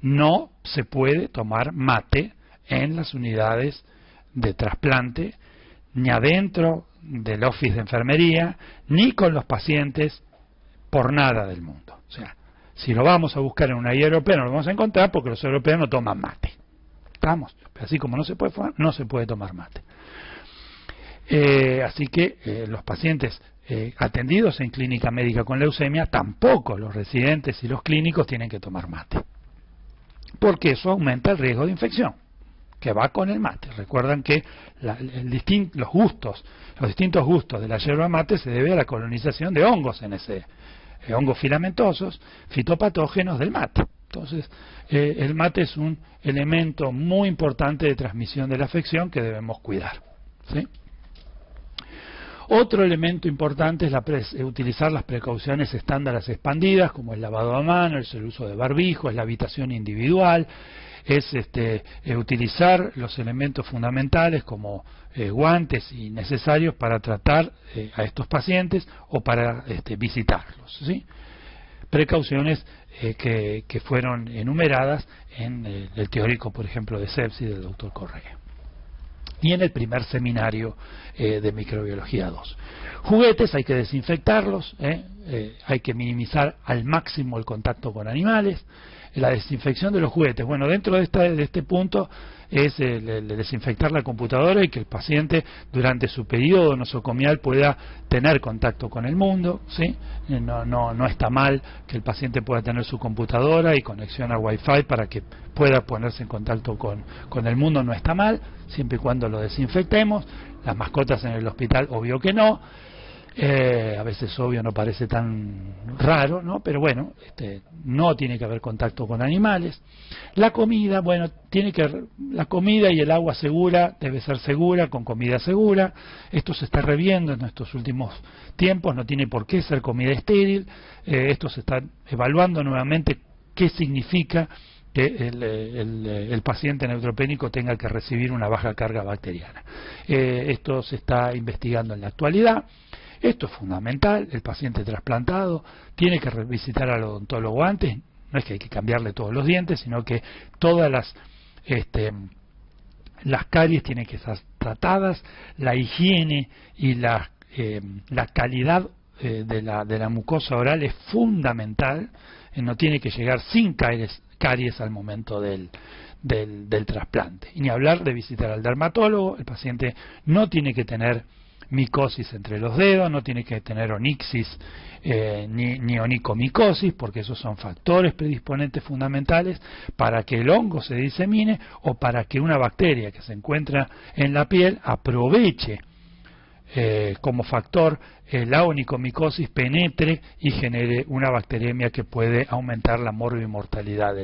No se puede tomar mate en las unidades de trasplante, ni adentro del office de enfermería, ni con los pacientes, por nada del mundo. O sea, si lo vamos a buscar en una guía europea, no lo vamos a encontrar, porque los europeos no toman mate. ¿Estamos? Pero así como no se puede tomar mate. Así que los pacientes atendidos en clínica médica con leucemia, tampoco los residentes y los clínicos tienen que tomar mate, porque eso aumenta el riesgo de infección, que va con el mate. Recuerdan que los distintos gustos de la yerba mate se debe a la colonización de hongos hongos filamentosos, fitopatógenos del mate. Entonces, el mate es un elemento muy importante de transmisión de la afección que debemos cuidar, ¿sí? Otro elemento importante es utilizar las precauciones estándares expandidas, como el lavado a mano, el uso de barbijo, es la habitación individual, es utilizar los elementos fundamentales como guantes y necesarios para tratar a estos pacientes o para visitarlos, ¿sí? Precauciones que fueron enumeradas en el teórico, por ejemplo, de sepsis del doctor Correa. Y en el primer seminario de microbiología 2. Juguetes hay que desinfectarlos, hay que minimizar al máximo el contacto con animales. La desinfección de los juguetes, bueno, dentro de este punto es el desinfectar la computadora y que el paciente durante su periodo nosocomial pueda tener contacto con el mundo, ¿sí? No está mal que el paciente pueda tener su computadora y conexión a Wi-Fi para que pueda ponerse en contacto con el mundo, no está mal, siempre y cuando lo desinfectemos. Las mascotas en el hospital, obvio que no. A veces obvio no parece tan raro, ¿no? Pero bueno, no tiene que haber contacto con animales. La comida, bueno, la comida y el agua segura debe ser segura, con comida segura. Esto se está reviendo en estos últimos tiempos, no tiene por qué ser comida estéril. Esto se está evaluando nuevamente qué significa que el paciente neutropénico tenga que recibir una baja carga bacteriana. Esto se está investigando en la actualidad. Esto es fundamental. El paciente trasplantado tiene que visitar al odontólogo antes. No es que hay que cambiarle todos los dientes, sino que todas las caries tienen que estar tratadas. La higiene y la calidad de la mucosa oral es fundamental. No tiene que llegar sin caries al momento del trasplante. Y ni hablar de visitar al dermatólogo. El paciente no tiene que tener micosis entre los dedos, no tiene que tener onixis ni onicomicosis, porque esos son factores predisponentes fundamentales para que el hongo se disemine o para que una bacteria que se encuentra en la piel aproveche como factor la onicomicosis, penetre y genere una bacteriemia que puede aumentar la morbimortalidad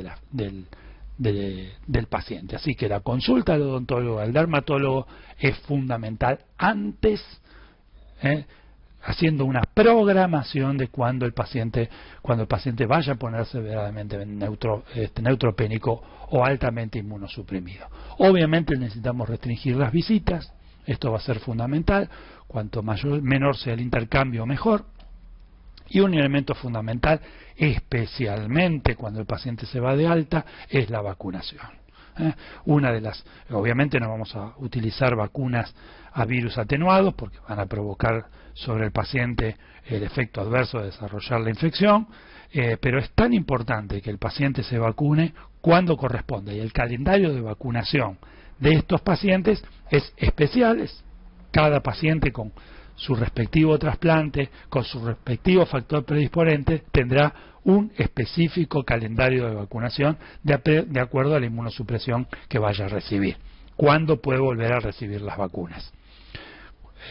del paciente. Así que la consulta al odontólogo, al dermatólogo es fundamental antes, haciendo una programación de cuando el paciente vaya a ponerse verdaderamente neutropénico o altamente inmunosuprimido. Obviamente necesitamos restringir las visitas, esto va a ser fundamental, cuanto menor sea el intercambio mejor. Y un elemento fundamental, especialmente cuando el paciente se va de alta, es la vacunación. Obviamente no vamos a utilizar vacunas a virus atenuados porque van a provocar sobre el paciente el efecto adverso de desarrollar la infección, pero es tan importante que el paciente se vacune cuando corresponde, y el calendario de vacunación de estos pacientes es especial. Cada paciente con su respectivo trasplante, con su respectivo factor predisponente, tendrá un específico calendario de vacunación de acuerdo a la inmunosupresión que vaya a recibir. ¿Cuándo puede volver a recibir las vacunas?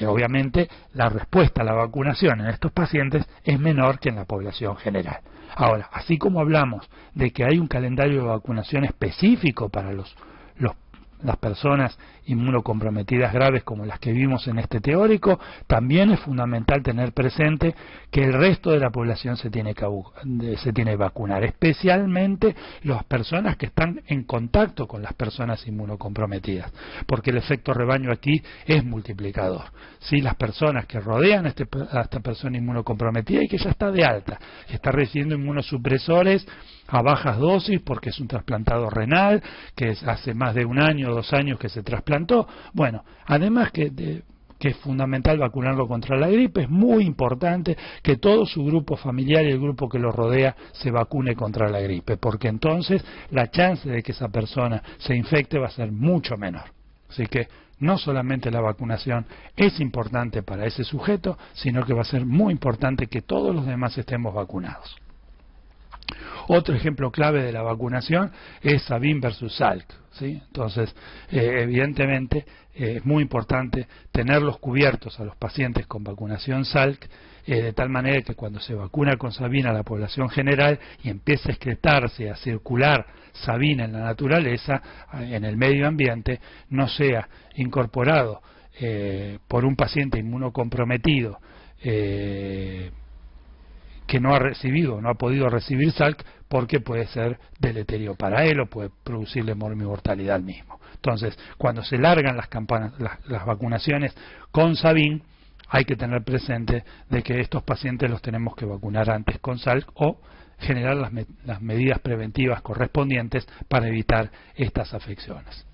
Obviamente, la respuesta a la vacunación en estos pacientes es menor que en la población general. Ahora, así como hablamos de que hay un calendario de vacunación específico para las personas inmunocomprometidas graves como las que vimos en este teórico, también es fundamental tener presente que el resto de la población se tiene que vacunar, especialmente las personas que están en contacto con las personas inmunocomprometidas, porque el efecto rebaño aquí es multiplicador. Si las personas que rodean a esta persona inmunocomprometida y que ya está de alta, está recibiendo inmunosupresores a bajas dosis porque es un trasplantado renal, que hace más de 1 año o 2 años que se trasplantó, bueno, además que es fundamental vacunarlo contra la gripe, es muy importante que todo su grupo familiar y el grupo que lo rodea se vacune contra la gripe, porque entonces la chance de que esa persona se infecte va a ser mucho menor, Así que no solamente la vacunación es importante para ese sujeto, sino que va a ser muy importante que todos los demás estemos vacunados. Otro ejemplo clave de la vacunación es Sabin versus Salk, ¿sí? Entonces, evidentemente, es muy importante tenerlos cubiertos a los pacientes con vacunación Salk, de tal manera que cuando se vacuna con Sabin a la población general y empiece a excretarse, a circular Sabin en la naturaleza, en el medio ambiente, no sea incorporado por un paciente inmunocomprometido que no ha recibido, no ha podido recibir Salk, porque puede ser deleterio para él o puede producirle mortalidad al mismo. Entonces, cuando se largan las vacunaciones con Sabin, hay que tener presente de que estos pacientes los tenemos que vacunar antes con Salk o generar las medidas preventivas correspondientes para evitar estas afecciones.